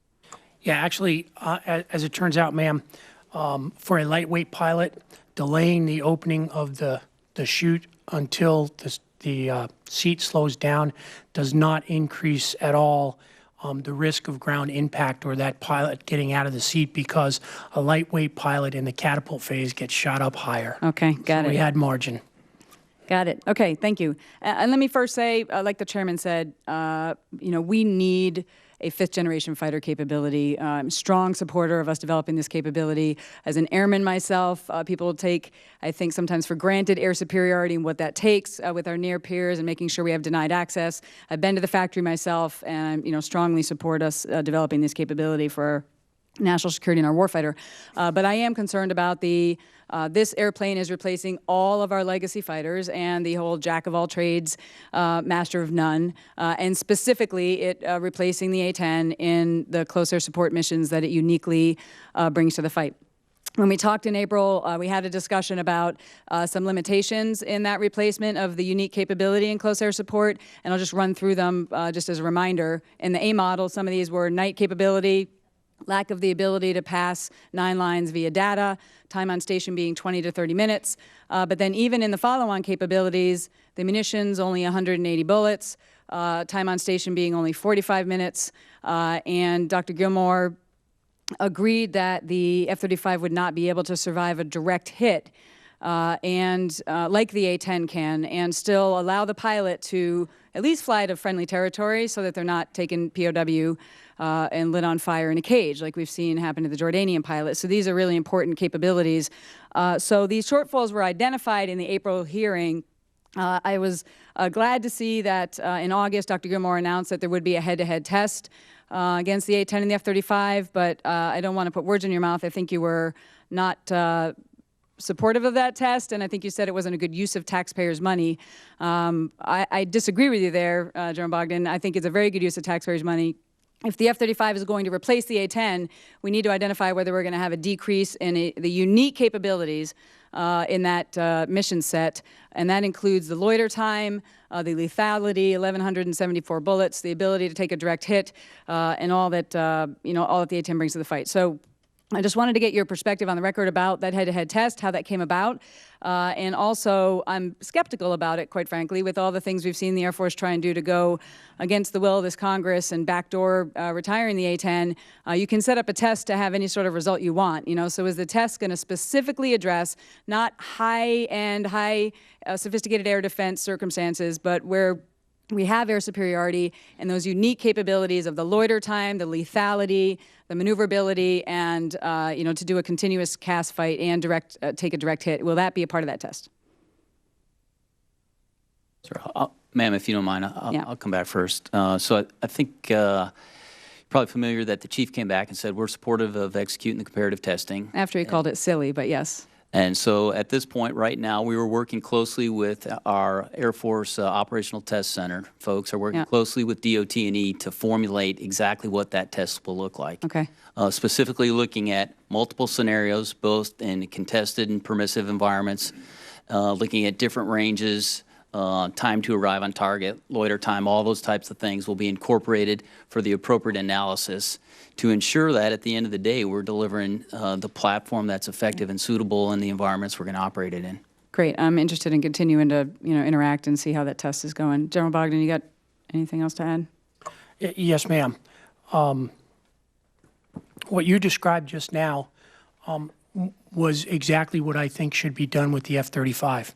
Yeah, actually, as it turns out, ma'am, for a lightweight pilot, delaying the opening of the chute until the seat slows down does not increase at all the risk of ground impact or that pilot getting out of the seat, because a lightweight pilot in the catapult phase gets shot up higher. Okay, got it. We had margin. Got it. Okay, thank you. And let me first say, like the chairman said, we need a fifth-generation fighter capability. I'm a strong supporter of us developing this capability. As an airman myself, people take, I think, sometimes for granted air superiority and what that takes with our near peers and making sure we have denied access. I've been to the factory myself, and strongly support us developing this capability for our national security and our warfighter. But I am concerned about this airplane is replacing all of our legacy fighters and the whole jack of all trades, master of none, and specifically it replacing the A-10 in the close air support missions that it uniquely brings to the fight. When we talked in April, we had a discussion about some limitations in that replacement of the unique capability in close air support, and I'll just run through them just as a reminder. In the A model, some of these were night capability, lack of the ability to pass 9 lines via data, time on station being 20 to 30 minutes. But then even in the follow-on capabilities, the munitions only 180 bullets, time on station being only 45 minutes, and Dr. Gilmore agreed that the F-35 would not be able to survive a direct hit, and like the A-10 can, and still allow the pilot to at least fly to friendly territory so that they're not taken POW and lit on fire in a cage, like we've seen happen to the Jordanian pilot. So these are really important capabilities. So these shortfalls were identified in the April hearing. I was glad to see that in August, Dr. Gilmore announced that there would be a head-to-head test against the A-10 and the F-35, but I don't want to put words in your mouth. I think you were not supportive of that test, and I think you said it wasn't a good use of taxpayers' money. I disagree with you there, General Bogdan. I think it's a very good use of taxpayers' money. If the F-35 is going to replace the A-10, we need to identify whether we're going to have a decrease in the unique capabilities in that mission set, and that includes the loiter time, the lethality, 1,174 bullets, the ability to take a direct hit, and all that all that the A-10 brings to the fight. So I just wanted to get your perspective on the record about that head-to-head test, how that came about. And also, I'm skeptical about it, quite frankly, with all the things we've seen the Air Force try and do to go against the will of this Congress and backdoor retiring the A-10. You can set up a test to have any sort of result you want, So is the test going to specifically address not high-end, sophisticated air defense circumstances, but where we have air superiority and those unique capabilities of the loiter time, the lethality, the maneuverability, and to do a continuous cast fight and take a direct hit? Will that be a part of that test? Sir, ma'am, if you don't mind, Yeah. I'll come back first. So I think you're probably familiar that the chief came back and said we're supportive of executing the comparative testing. After he called it silly, but yes. And so at this point, right now, we were working closely with our Air Force Operational Test Center folks, are working Yeah. closely with DOT&E to formulate exactly what that test will look like. Okay. Specifically looking at multiple scenarios, both in contested and permissive environments, looking at different ranges, time to arrive on target, loiter time, all those types of things will be incorporated for the appropriate analysis to ensure that at the end of the day, we're delivering the platform that's effective and suitable in the environments we're going to operate it in. Great. I'm interested in continuing to, interact and see how that test is going. General Bogdan, you got anything else to add? Yes, ma'am. What you described just now was exactly what I think should be done with the F-35,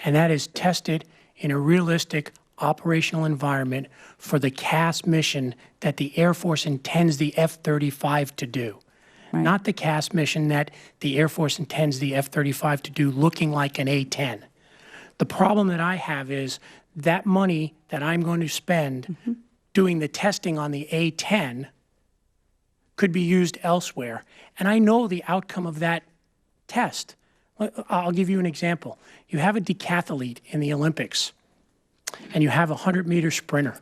and that is tested in a realistic operational environment for the CAS mission that the Air Force intends the F-35 to do. Right. Not the CAS mission that the Air Force intends the F-35 to do looking like an A-10. The problem that I have is that money that I'm going to spend doing the testing on the A-10 could be used elsewhere. And I know the outcome of that test. I'll give you an example. You have a decathlete in the Olympics, and you have a 100-meter sprinter.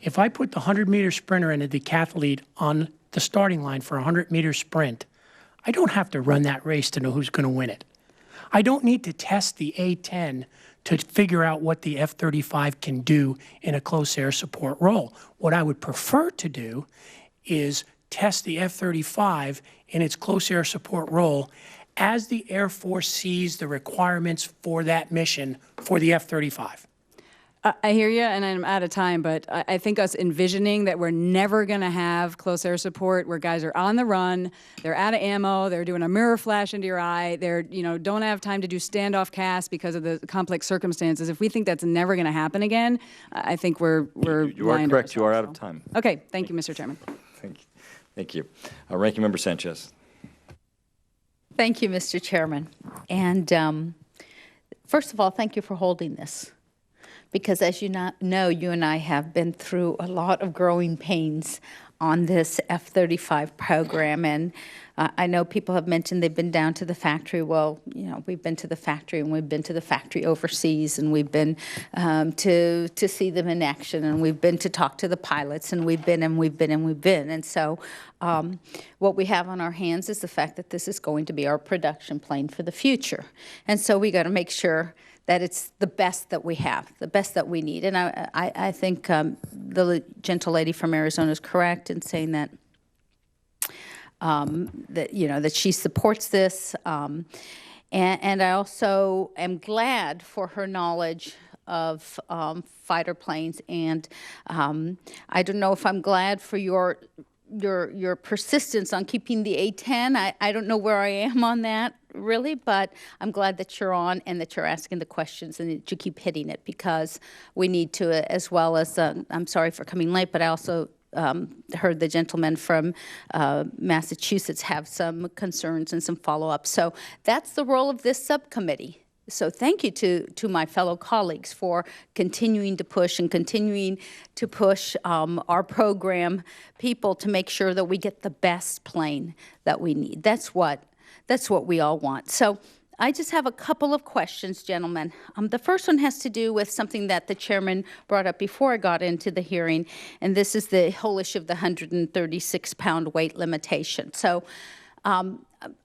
If I put the 100-meter sprinter and a decathlete on the starting line for a 100-meter sprint, I don't have to run that race to know who's going to win it. I don't need to test the A-10 to figure out what the F-35 can do in a close air support role. What I would prefer to do is test the F-35 in its close air support role as the Air Force sees the requirements for that mission for the F-35. I hear you, and I'm out of time, but I think us envisioning that we're never going to have close air support where guys are on the run, they're out of ammo, they're doing a mirror flash into your eye, they're, don't have time to do standoff casts because of the complex circumstances. If we think that's never going to happen again, I think we're You are lying to correct. You are out ourselves, of time. Okay, thank you, Mr. Chairman. Thank you. Ranking Member Sanchez. Thank you, Mr. Chairman. And first of all, thank you for holding this. Because as you know, you and I have been through a lot of growing pains on this F-35 program. And I know people have mentioned they've been down to the factory. Well, we've been to the factory, and we've been to the factory overseas, and we've been to see them in action, and we've been to talk to the pilots, and we've been, and we've been, and we've been. And so what we have on our hands is the fact that this is going to be our production plane for the future. And so we got to make sure that it's the best that we have, the best that we need. And I think the gentle lady from Arizona is correct in saying that that she supports this, and I also am glad for her knowledge of fighter planes. And I don't know if I'm glad for your persistence on keeping the A-10. I don't know where I am on that, really, but I'm glad that you're on and that you're asking the questions and that you keep hitting it, because we need to, as well as, I'm sorry for coming late, but I also heard the gentleman from Massachusetts have some concerns and some follow-up. So that's the role of this subcommittee. So thank you to my fellow colleagues for continuing to push and continuing to push our program people to make sure that we get the best plane that we need. That's what we all want. So I just have a couple of questions, gentlemen. The first one has to do with something that the chairman brought up before I got into the hearing, and this is the whole issue of the 136-pound weight limitation. So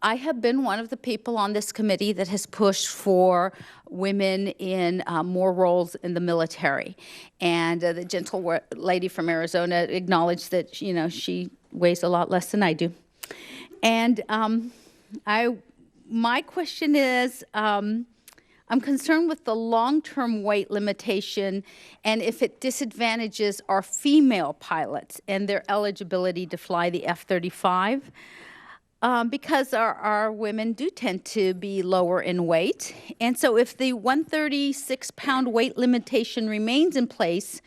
I have been one of the people on this committee that has pushed for women in more roles in the military. And the gentle lady from Arizona acknowledged that, she weighs a lot less than I do. And my question is, I'm concerned with the long-term weight limitation and if it disadvantages our female pilots and their eligibility to fly the F-35. Because our women do tend to be lower in weight. And so if the 136-pound weight limitation remains in place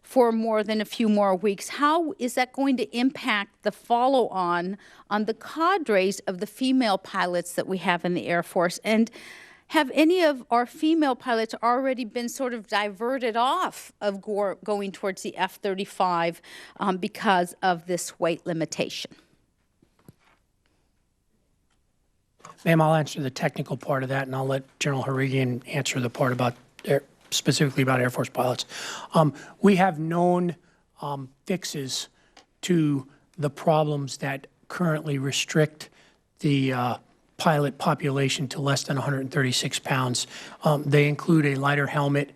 for more than a few more weeks, how is that going to impact the follow-on the cadres of the female pilots that we have in the Air Force? And have any of our female pilots already been sort of diverted off of going towards the F-35 because of this weight limitation? Ma'am, I'll answer the technical part of that, and I'll let General Harigian answer the part about specifically about Air Force pilots. We have known fixes to the problems that currently restrict the pilot population to less than 136 pounds. They include a lighter helmet,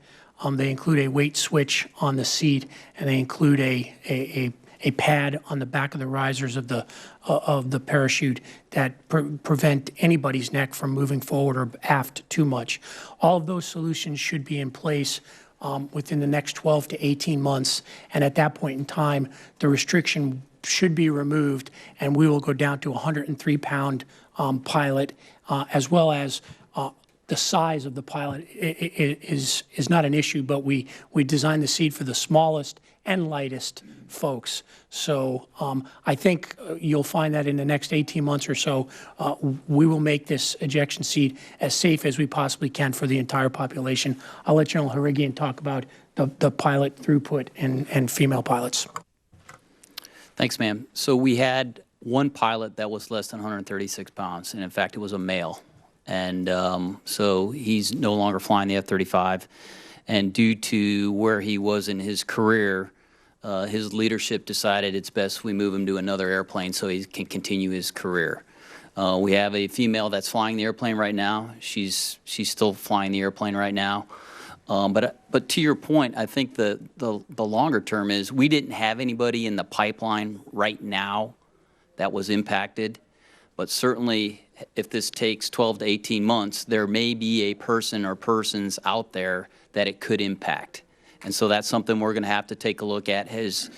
they include a weight switch on the seat, and they include a pad on the back of the risers of the parachute that prevent anybody's neck from moving forward or aft too much. All of those solutions should be in place within the next 12 to 18 months, and at that point in time, the restriction should be removed, and we will go down to a 103-pound pilot, as well as the size of the pilot is not an issue, but we designed the seat for the smallest and lightest folks. So I think you'll find that in the next 18 months or so, we will make this ejection seat as safe as we possibly can for the entire population. I'll let General Harigian talk about the pilot throughput and female pilots. Thanks, ma'am. So we had one pilot that was less than 136 pounds, and in fact, it was a male. And so he's no longer flying the F-35. And due to where he was in his career, his leadership decided it's best we move him to another airplane so he can continue his career. We have a female that's flying the airplane right now. She's still flying the airplane right now. But to your point, I think the longer term is we didn't have anybody in the pipeline right now that was impacted. But certainly, if this takes 12 to 18 months, there may be a person or persons out there that it could impact. And so that's something we're going to have to take a look at. As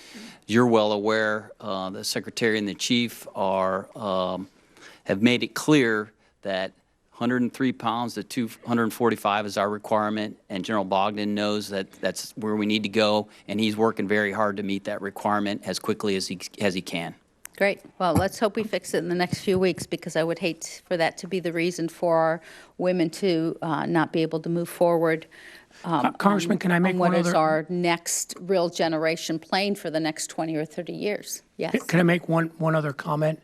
you're well aware, the Secretary and the Chief have made it clear that 103 pounds to 245 is our requirement, and General Bogdan knows that that's where we need to go, and he's working very hard to meet that requirement as quickly as he can. Great. Well, let's hope we fix it in the next few weeks, because I would hate for that to be the reason for our women to not be able to move forward. Congressman, can I make one other? What is our next real generation plane for the next 20 or 30 years? Yes. Can I make one other comment?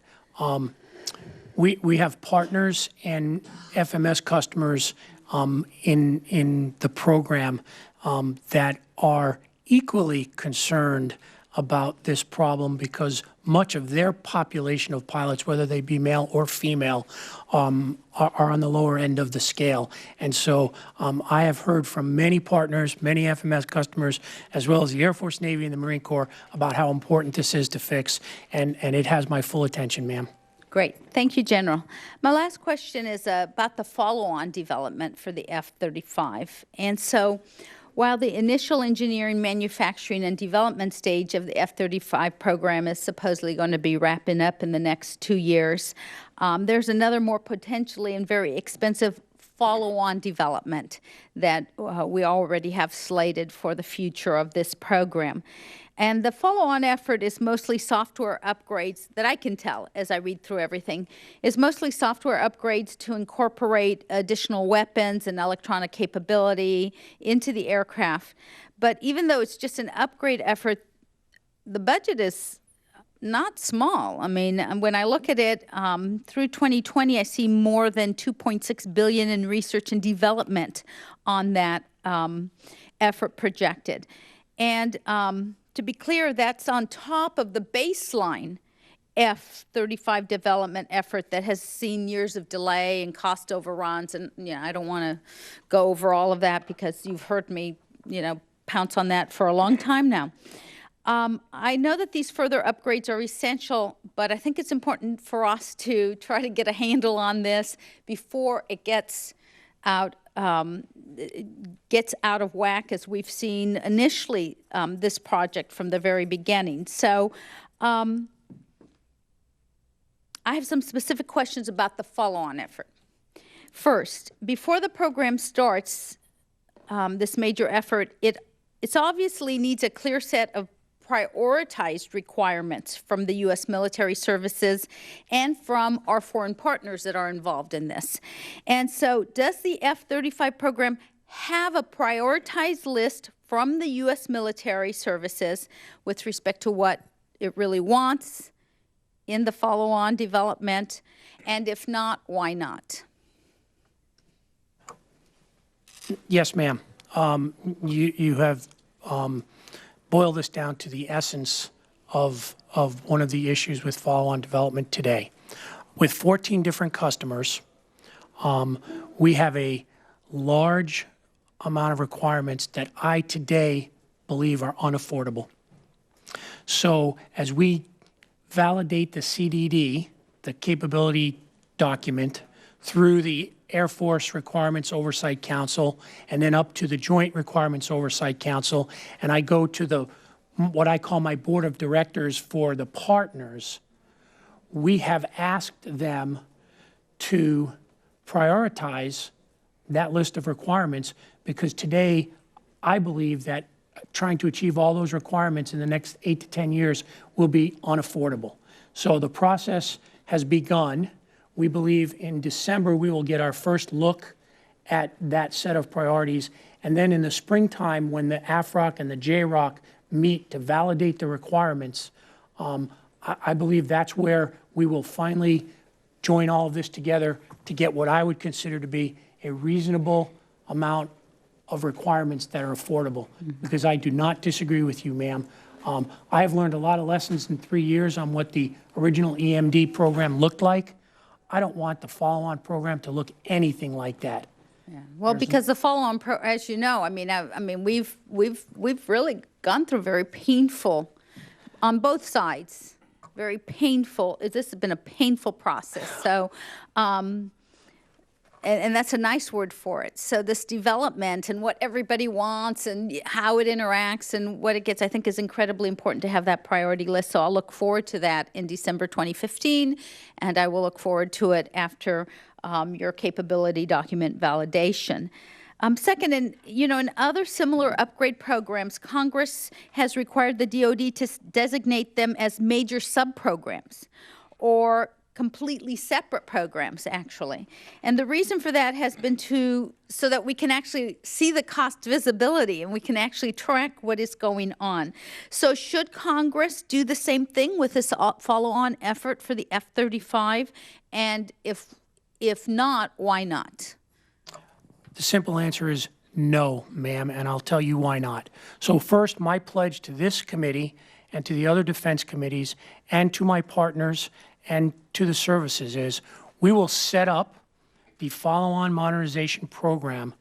We have partners and FMS customers in the program that are equally concerned about this problem, because much of their population of pilots, whether they be male or female, are on the lower end of the scale. And so I have heard from many partners, many FMS customers, as well as the Air Force, Navy, and the Marine Corps about how important this is to fix, and it has my full attention, ma'am. Great. Thank you, General. My last question is about the follow-on development for the F-35. And so, while the initial engineering, manufacturing, and development stage of the F-35 program is supposedly going to be wrapping up in the next 2 years, there's another more potentially and very expensive follow-on development that we already have slated for the future of this program. And the follow-on effort is mostly software upgrades, that I can tell as I read through everything, is mostly software upgrades to incorporate additional weapons and electronic capability into the aircraft. But even though it's just an upgrade effort, the budget is not small. I mean, when I look at it, through 2020, I see more than $2.6 billion in research and development on that effort projected. And to be clear, that's on top of the baseline F-35 development effort that has seen years of delay and cost overruns. And I don't want to go over all of that, because you've heard me, pounce on that for a long time now. I know that these further upgrades are essential, but I think it's important for us to try to get a handle on this before it gets out of whack, as we've seen initially this project from the very beginning. So I have some specific questions about the follow-on effort. First, before the program starts, this major effort, it obviously needs a clear set of prioritized requirements from the U.S. military services and from our foreign partners that are involved in this. And so does the F-35 program have a prioritized list from the U.S. military services with respect to what it really wants in the follow-on development? And if not, why not? Yes, ma'am. You have boiled this down to the essence of one of the issues with follow-on development today. With 14 different customers, we have a large amount of requirements that I today believe are unaffordable. So as we validate the CDD, the capability document, through the Air Force Requirements Oversight Council and then up to the Joint Requirements Oversight Council, and I go to what I call my board of directors for the partners, we have asked them to prioritize that list of requirements, because today I believe that trying to achieve all those requirements in the next 8 to 10 years will be unaffordable. So the process has begun. We believe in December we will get our first look at that set of priorities. And then in the springtime, when the AFROC and the JROC meet to validate the requirements, I believe that's where we will finally join all of this together to get what I would consider to be a reasonable amount of requirements that are affordable. Because I do not disagree with you, ma'am. I have learned a lot of lessons in 3 years on what the original EMD program looked like. I don't want the follow-on program to look anything like that. Yeah. Well, because the follow-on, as you know, I mean, we've really gone through very painful, on both sides, very painful. This has been a painful process. So, and that's a nice word for it. So this development and what everybody wants and how it interacts and what it gets, I think, is incredibly important to have that priority list. So I'll look forward to that in December 2015, and I will look forward to it after your capability document validation. Second, in other similar upgrade programs, Congress has required the DoD to designate them as major subprograms or completely separate programs, actually. And the reason for that has been so that we can actually see the cost visibility and we can actually track what is going on. So should Congress do the same thing with this follow-on effort for the F-35? And if not, why not? The simple answer is no, ma'am, and I'll tell you why not. So first, my pledge to this committee and to the other defense committees and to my partners and to the services is we will set up the follow-on modernization program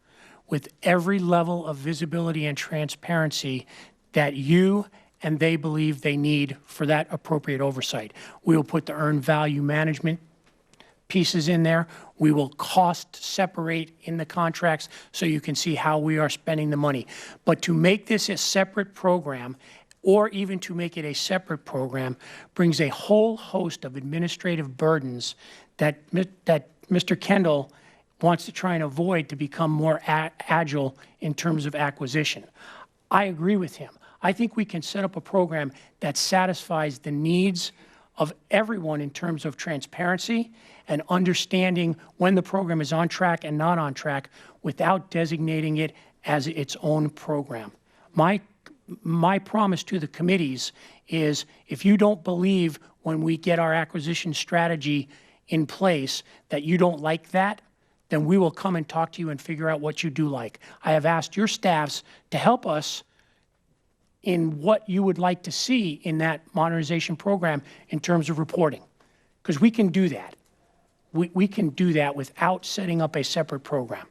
with every level of visibility and transparency that you and they believe they need for that appropriate oversight. We will put the earned value management pieces in there. We will cost separate in the contracts so you can see how we are spending the money. But to make this a separate program, or even to make it a separate program, brings a whole host of administrative burdens that Mr. Kendall wants to try and avoid to become more agile in terms of acquisition. I agree with him. I think we can set up a program that satisfies the needs of everyone in terms of transparency and understanding when the program is on track and not on track without designating it as its own program. My promise to the committees is if you don't believe when we get our acquisition strategy in place that you don't like that, then we will come and talk to you and figure out what you do like. I have asked your staffs to help us in what you would like to see in that modernization program in terms of reporting, because we can do that. We can do that without setting up a separate program.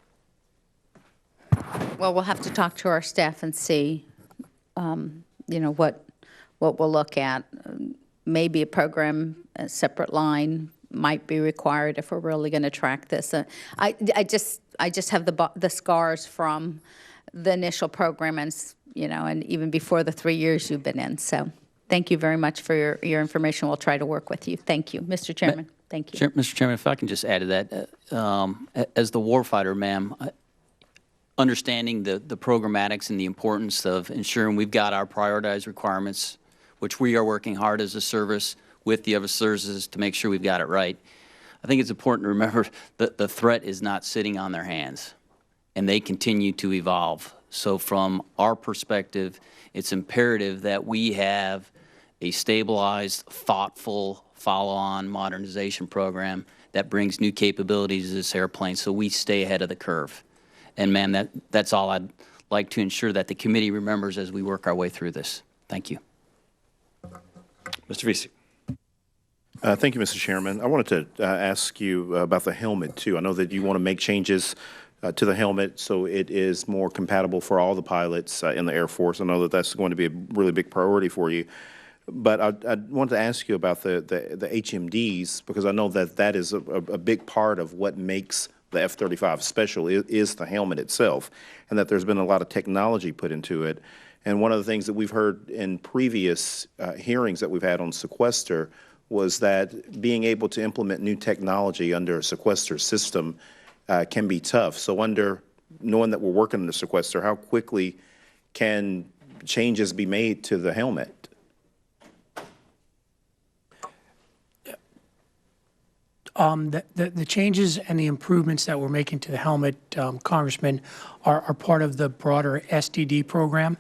Well, we'll have to talk to our staff and see what we'll look at. Maybe a program, a separate line might be required if we're really going to track this. I just have the scars from the initial program and even before the 3 years you've been in. So thank you very much for your information. We'll try to work with you. Thank you, Mr. Chairman. Thank you. Mr. Chairman, if I can just add to that, as the warfighter, ma'am, understanding the programmatics and the importance of ensuring we've got our prioritized requirements which we are working hard as a service with the other services to make sure we've got it right. I think it's important to remember that the threat is not sitting on their hands, and they continue to evolve. So from our perspective, it's imperative that we have a stabilized, thoughtful, follow-on modernization program that brings new capabilities to this airplane so we stay ahead of the curve. And, ma'am, that's all I'd like to ensure that the committee remembers as we work our way through this. Thank you. Mr. Vesey. Thank you, Mr. Chairman. I wanted to ask you about the helmet, too. I know that you want to make changes to the helmet so it is more compatible for all the pilots in the Air Force. I know that that's going to be a really big priority for you. But I wanted to ask you about the HMDs, because I know that that is a big part of what makes the F-35 special is the helmet itself, and that there's been a lot of technology put into it. And one of the things that we've heard in previous hearings that we've had on sequester was that being able to implement new technology under a sequester system can be tough. So knowing that we're working on the sequester, how quickly can changes be made to the helmet? The changes and the improvements that we're making to the helmet, Congressman, are part of the broader SDD program.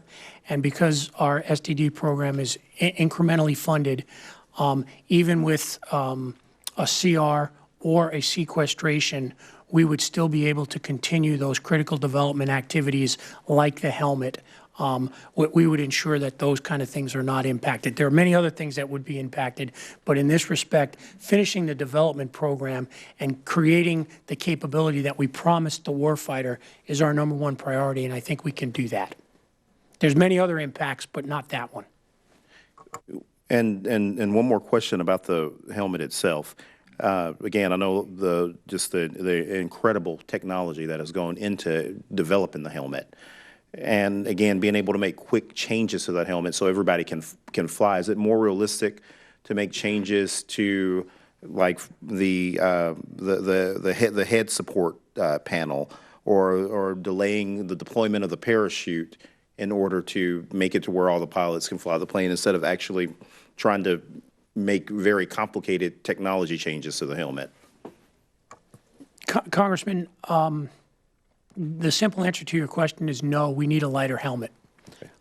And because our SDD program is incrementally funded, even with a CR or a sequestration, we would still be able to continue those critical development activities like the helmet. We would ensure that those kind of things are not impacted. There are many other things that would be impacted, but in this respect, finishing the development program and creating the capability that we promised the warfighter is our #1 priority, and I think we can do that. There's many other impacts, but not that one. And one more question about the helmet itself. Again, I know the incredible technology that has gone into developing the helmet. And again, being able to make quick changes to that helmet so everybody can fly. Is it more realistic to make changes to like the head support panel, or delaying the deployment of the parachute in order to make it to where all the pilots can fly the plane, instead of actually trying to make very complicated technology changes to the helmet? Congressman, the simple answer to your question is no, we need a lighter helmet.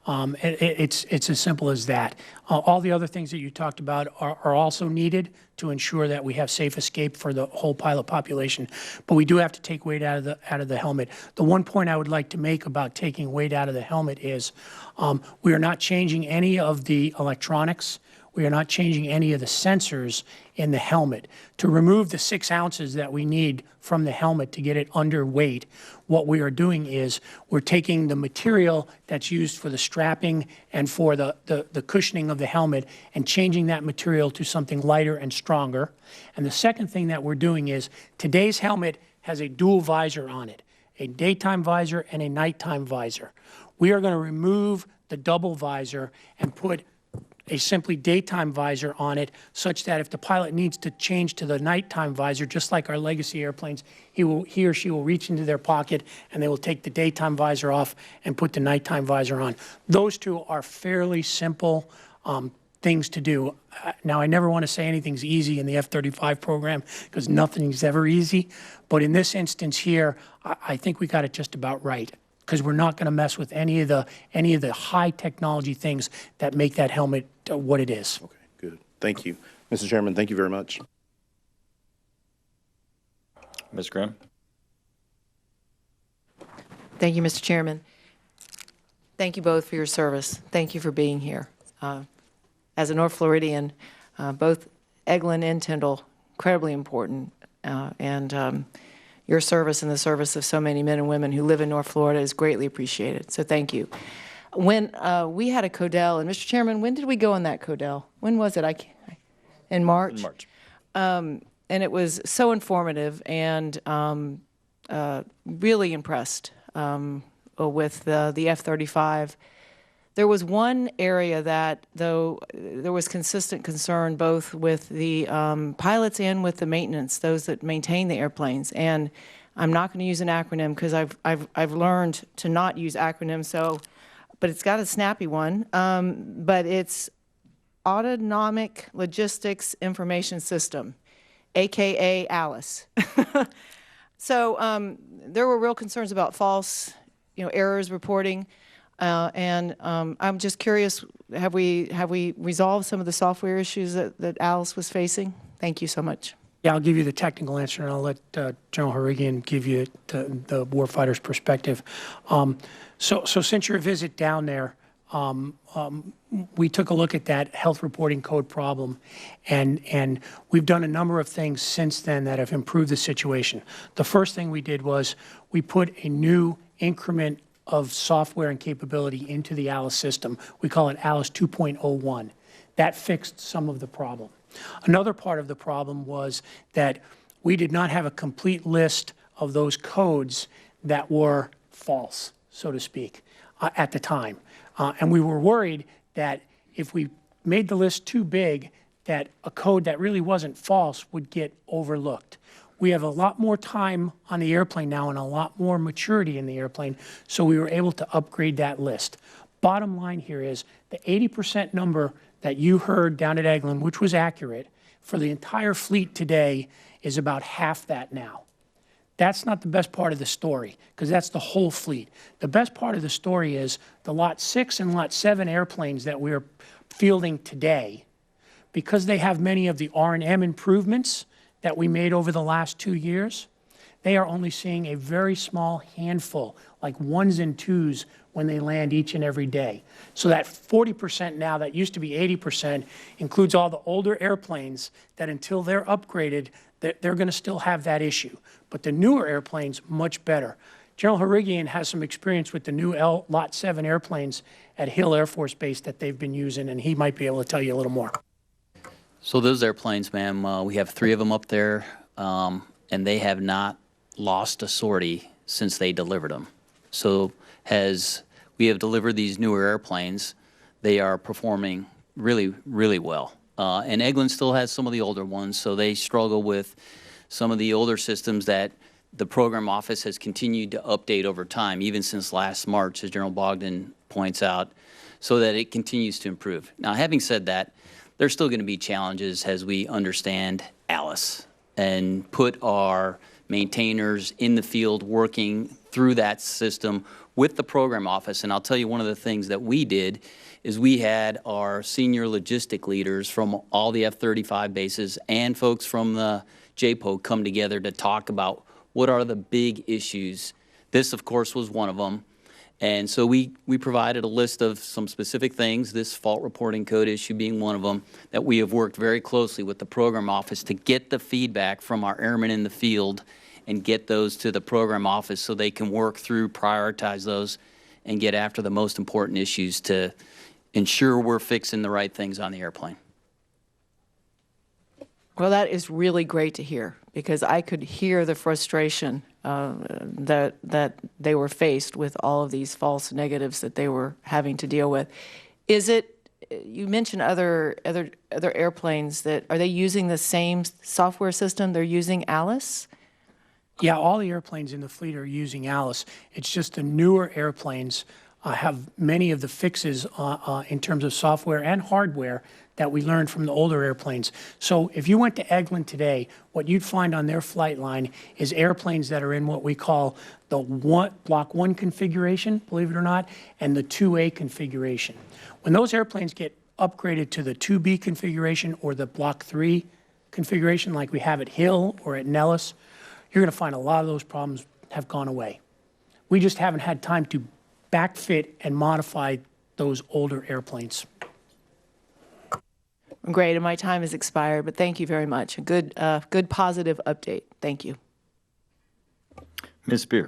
It's as simple as that. All the other things that you talked about are also needed to ensure that we have safe escape for the whole pilot population. But we do have to take weight out of the helmet. The one point I would like to make about taking weight out of the helmet is we are not changing any of the electronics. We are not changing any of the sensors in the helmet. To remove the 6 ounces that we need from the helmet to get it under weight, what we are doing is we're taking the material that's used for the strapping and for the cushioning of the helmet and changing that material to something lighter and stronger. And the second thing that we're doing is today's helmet has a dual visor on it, a daytime visor and a nighttime visor. We are going to remove the double visor and put a simply daytime visor on it, such that if the pilot needs to change to the nighttime visor, just like our legacy airplanes, he or she will reach into their pocket and they will take the daytime visor off and put the nighttime visor on. Those two are fairly simple things to do. Now, I never want to say anything's easy in the F-35 program, because nothing's ever easy. But in this instance here, I think we got it just about right, because we're not going to mess with any of the high technology things that make that helmet what it is. Okay, good. Thank you. Mr. Chairman, thank you very much. Ms. Graham. Thank you, Mr. Chairman. Thank you both for your service. Thank you for being here. As a North Floridian, both Eglin and Tyndall, incredibly important, and your service and the service of so many men and women who live in North Florida is greatly appreciated. So thank you. When we had a Codell, and Mr. Chairman, when did we go on that Codell? When was it? In March? In March. And it was so informative, and really impressed with the F-35. There was one area that, though, there was consistent concern both with the pilots and with the maintenance, those that maintain the airplanes. And I'm not going to use an acronym because I've learned to not use acronyms. So, but it's got a snappy one. But it's Autonomic Logistics Information System, AKA ALICE. So there were real concerns about false, errors reporting, and I'm just curious: have we resolved some of the software issues that ALICE was facing? Thank you so much. Yeah, I'll give you the technical answer, and I'll let General Harigian give you the warfighter's perspective. So since your visit down there, we took a look at that health reporting code problem, and we've done a number of things since then that have improved the situation. The first thing we did was we put a new increment of software and capability into the ALICE system. We call it ALICE 2.01. That fixed some of the problem. Another part of the problem was that we did not have a complete list of those codes that were false, so to speak, at the time. And we were worried that if we made the list too big, that a code that really wasn't false would get overlooked. We have a lot more time on the airplane now and a lot more maturity in the airplane, so we were able to upgrade that list. Bottom line here is the 80% number that you heard down at Eglin, which was accurate, for the entire fleet today is about half that now. That's not the best part of the story, because that's the whole fleet. The best part of the story is the Lot 6 and Lot 7 airplanes that we're fielding today, because they have many of the R&M improvements that we made over the last 2 years, they are only seeing a very small handful, like ones and twos, when they land each and every day. So that 40% now, that used to be 80%, includes all the older airplanes that until they're upgraded, they're going to still have that issue. But the newer airplanes, much better. General Harigian has some experience with the new Lot 7 airplanes at Hill Air Force Base that they've been using, and he might be able to tell you a little more. So those airplanes, ma'am, we have 3 of them up there, and they have not lost a sortie since they delivered them. So as we have delivered these newer airplanes, they are performing really, really well. And Eglin still has some of the older ones, so they struggle with some of the older systems that the program office has continued to update over time, even since last March, as General Bogdan points out, so that it continues to improve. Now, having said that, there's still going to be challenges as we understand ALICE and put our maintainers in the field working through that system with the program office. And I'll tell you, one of the things that we did is we had our senior logistic leaders from all the F-35 bases and folks from the JPO come together to talk about what are the big issues. This, of course, was one of them. And so we provided a list of some specific things, this fault reporting code issue being one of them, that we have worked very closely with the program office to get the feedback from our airmen in the field and get those to the program office so they can work through, prioritize those, and get after the most important issues to ensure we're fixing the right things on the airplane. Well, that is really great to hear, because I could hear the frustration that they were faced with all of these false negatives that they were having to deal with. Is it, you mentioned other airplanes, that are they using the same software system? They're using ALICE? Yeah, all the airplanes in the fleet are using ALICE. It's just the newer airplanes have many of the fixes in terms of software and hardware that we learned from the older airplanes. So if you went to Eglin today, what you'd find on their flight line is airplanes that are in what we call the Block 1 configuration, believe it or not, and the 2A configuration. When those airplanes get upgraded to the 2B configuration or the Block 3 configuration like we have at Hill or at Nellis, you're going to find a lot of those problems have gone away. We just haven't had time to backfit and modify those older airplanes. Great, and my time has expired, but thank you very much. A good positive update. Thank you. Ms. Spear.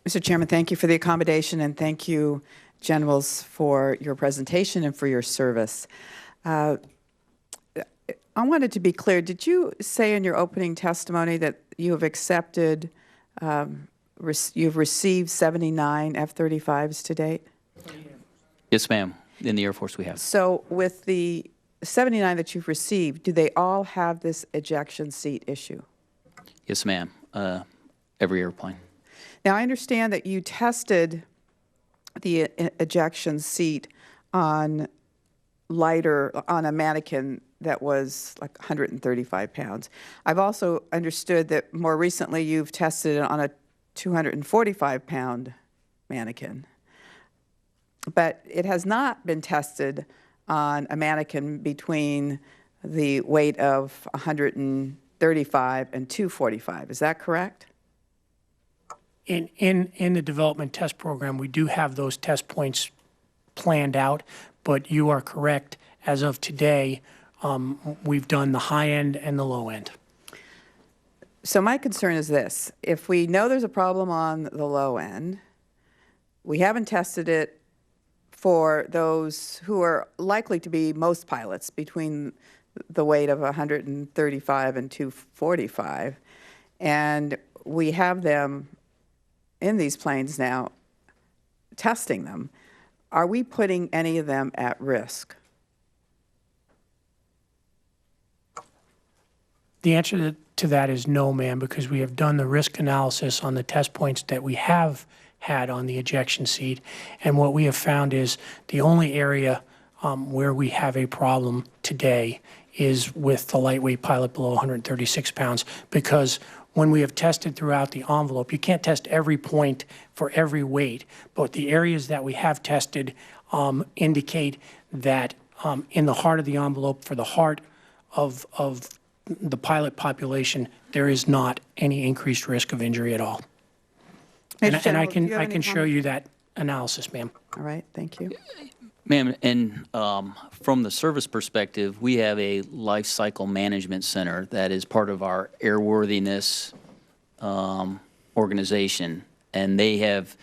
Mr. Chairman, thank you for the accommodation, and thank you, generals, for your presentation and for your service. I wanted to be clear. Did you say in your opening testimony that you have accepted, you've received 79 F-35s to date? Yes, ma'am. In the Air Force we have. So with the 79 that you've received, do they all have this ejection seat issue? Yes, ma'am. Every airplane. Now, I understand that you tested the ejection seat on on a mannequin that was like 135 pounds. I've also understood that more recently you've tested it on a 245-pound mannequin. But it has not been tested on a mannequin between the weight of 135 and 245. Is that correct? In the development test program, we do have those test points planned out, but you are correct. As of today, we've done the high end and the low end. So my concern is this. If we know there's a problem on the low end, we haven't tested it for those who are likely to be most pilots between the weight of 135 and 245, and we have them in these planes now testing them. Are we putting any of them at risk? The answer to that is no, ma'am, because we have done the risk analysis on the test points that we have had on the ejection seat, and what we have found is the only area where we have a problem today is with the lightweight pilot below 136 pounds, because when we have tested throughout the envelope, you can't test every point for every weight, but the areas that we have tested indicate that in the heart of the envelope, for the heart of the pilot population, there is not any increased risk of injury at all. And I can show you that analysis, ma'am. All right, thank you. Ma'am, and from the service perspective, we have a life cycle management center that is part of our airworthiness organization, and they have,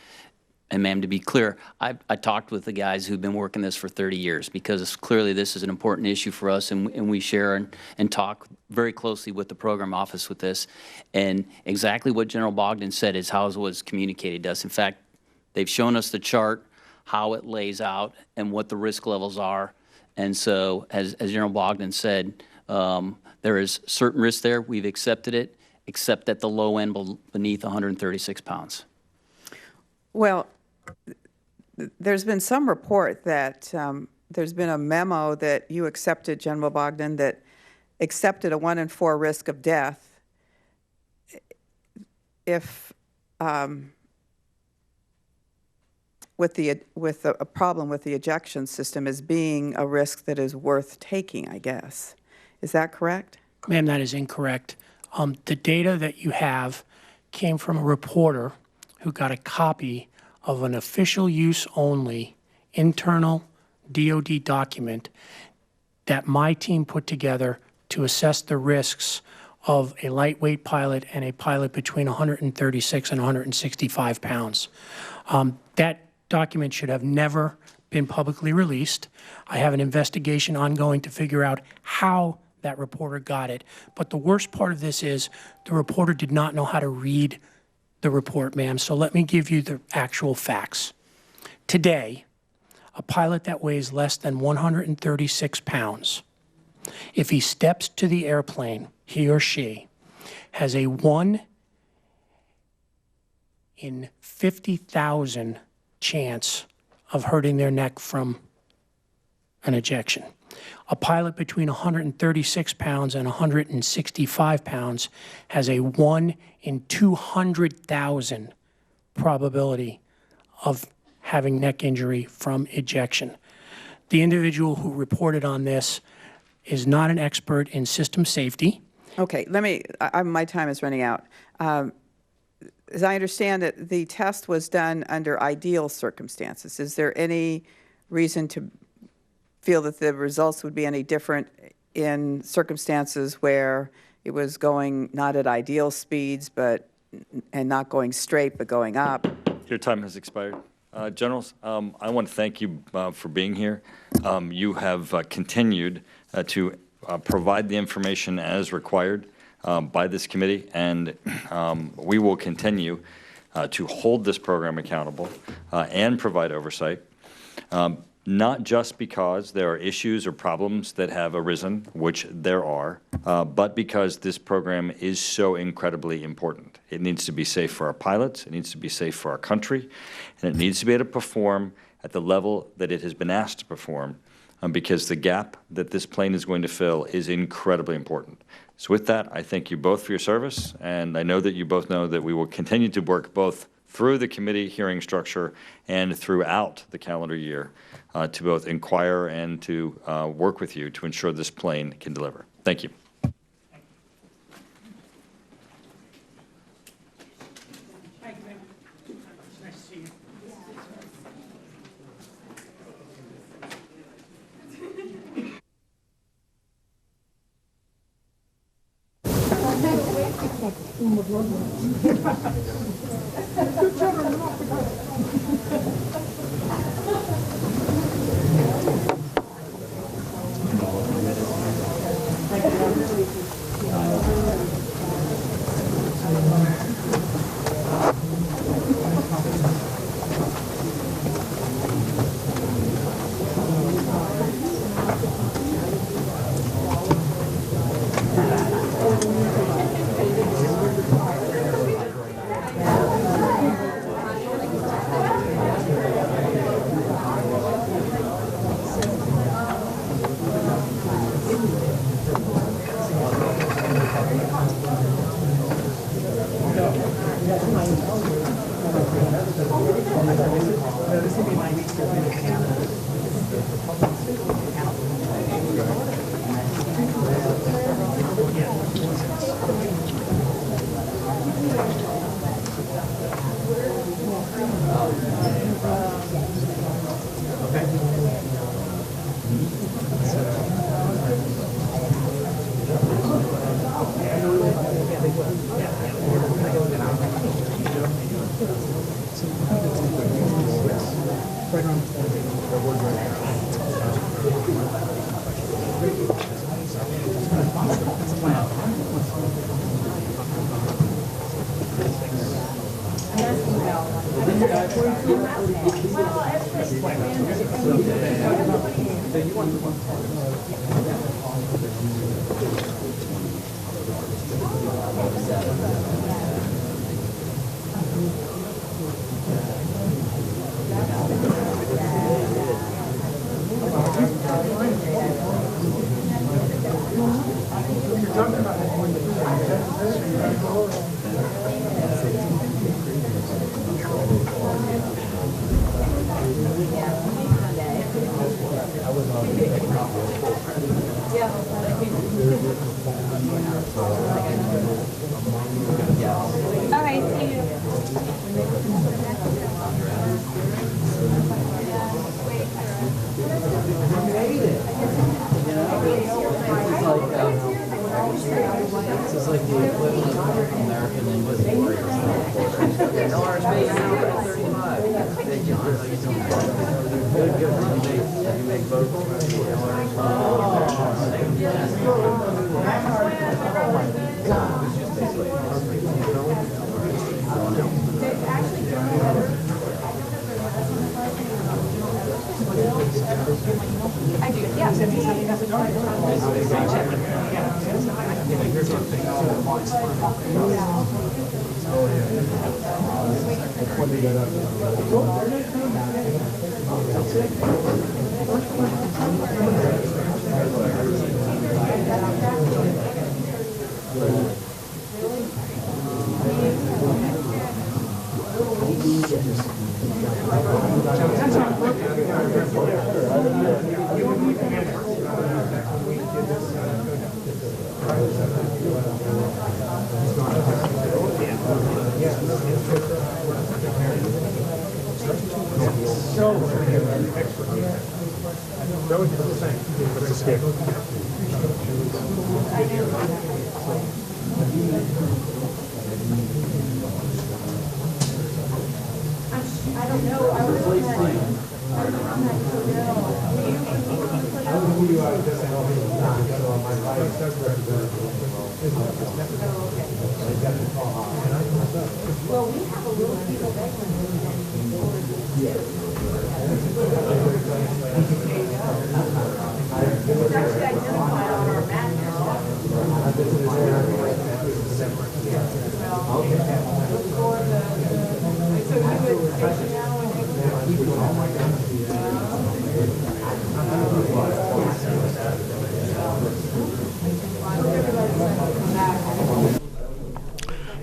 and ma'am, to be clear, I talked with the guys who've been working this for 30 years because clearly this is an important issue for us, and we share and talk very closely with the program office with this. And exactly what General Bogdan said is how it was communicated to us. In fact, they've shown us the chart, how it lays out, and what the risk levels are. And so, as General Bogdan said, there is certain risk there. We've accepted it, except at the low end beneath 136 pounds. Well, there's been some report that there's been a memo that you accepted, General Bogdan, that accepted a 1 in 4 risk of death if with a problem with the ejection system as being a risk that is worth taking, I guess. Is that correct? Ma'am, that is incorrect. The data that you have came from a reporter who got a copy of an official use only internal DoD document that my team put together to assess the risks of a lightweight pilot and a pilot between 136 and 165 pounds. That document should have never been publicly released. I have an investigation ongoing to figure out how that reporter got it. But the worst part of this is the reporter did not know how to read the report, ma'am. So let me give you the actual facts. Today, a pilot that weighs less than 136 pounds, if he steps to the airplane, he or she has a 1 in 50,000 chance of hurting their neck from an ejection. A pilot between 136 pounds and 165 pounds has a 1 in 200,000 probability of having neck injury from ejection. The individual who reported on this is not an expert in system safety. Okay, my time is running out. As I understand it, the test was done under ideal circumstances. Is there any reason to feel that the results would be any different in circumstances where it was going not at ideal speeds and not going straight but going up? Your time has expired. Generals, I want to thank you for being here. You have continued to provide the information as required by this committee, and we will continue to hold this program accountable and provide oversight, not just because there are issues or problems that have arisen, which there are, but because this program is so incredibly important. It needs to be safe for our pilots, it needs to be safe for our country, and it needs to be able to perform at the level that it has been asked to perform, because the gap that this plane is going to fill is incredibly important. So with that, I thank you both for your service, and I know that you both know that we will continue to work both through the committee hearing structure and throughout the calendar year to both inquire and to work with you to ensure this plane can deliver. Thank you.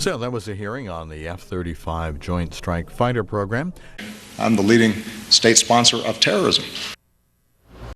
So that was a hearing on the F-35 Joint Strike Fighter program. I'm the leading state sponsor of terrorism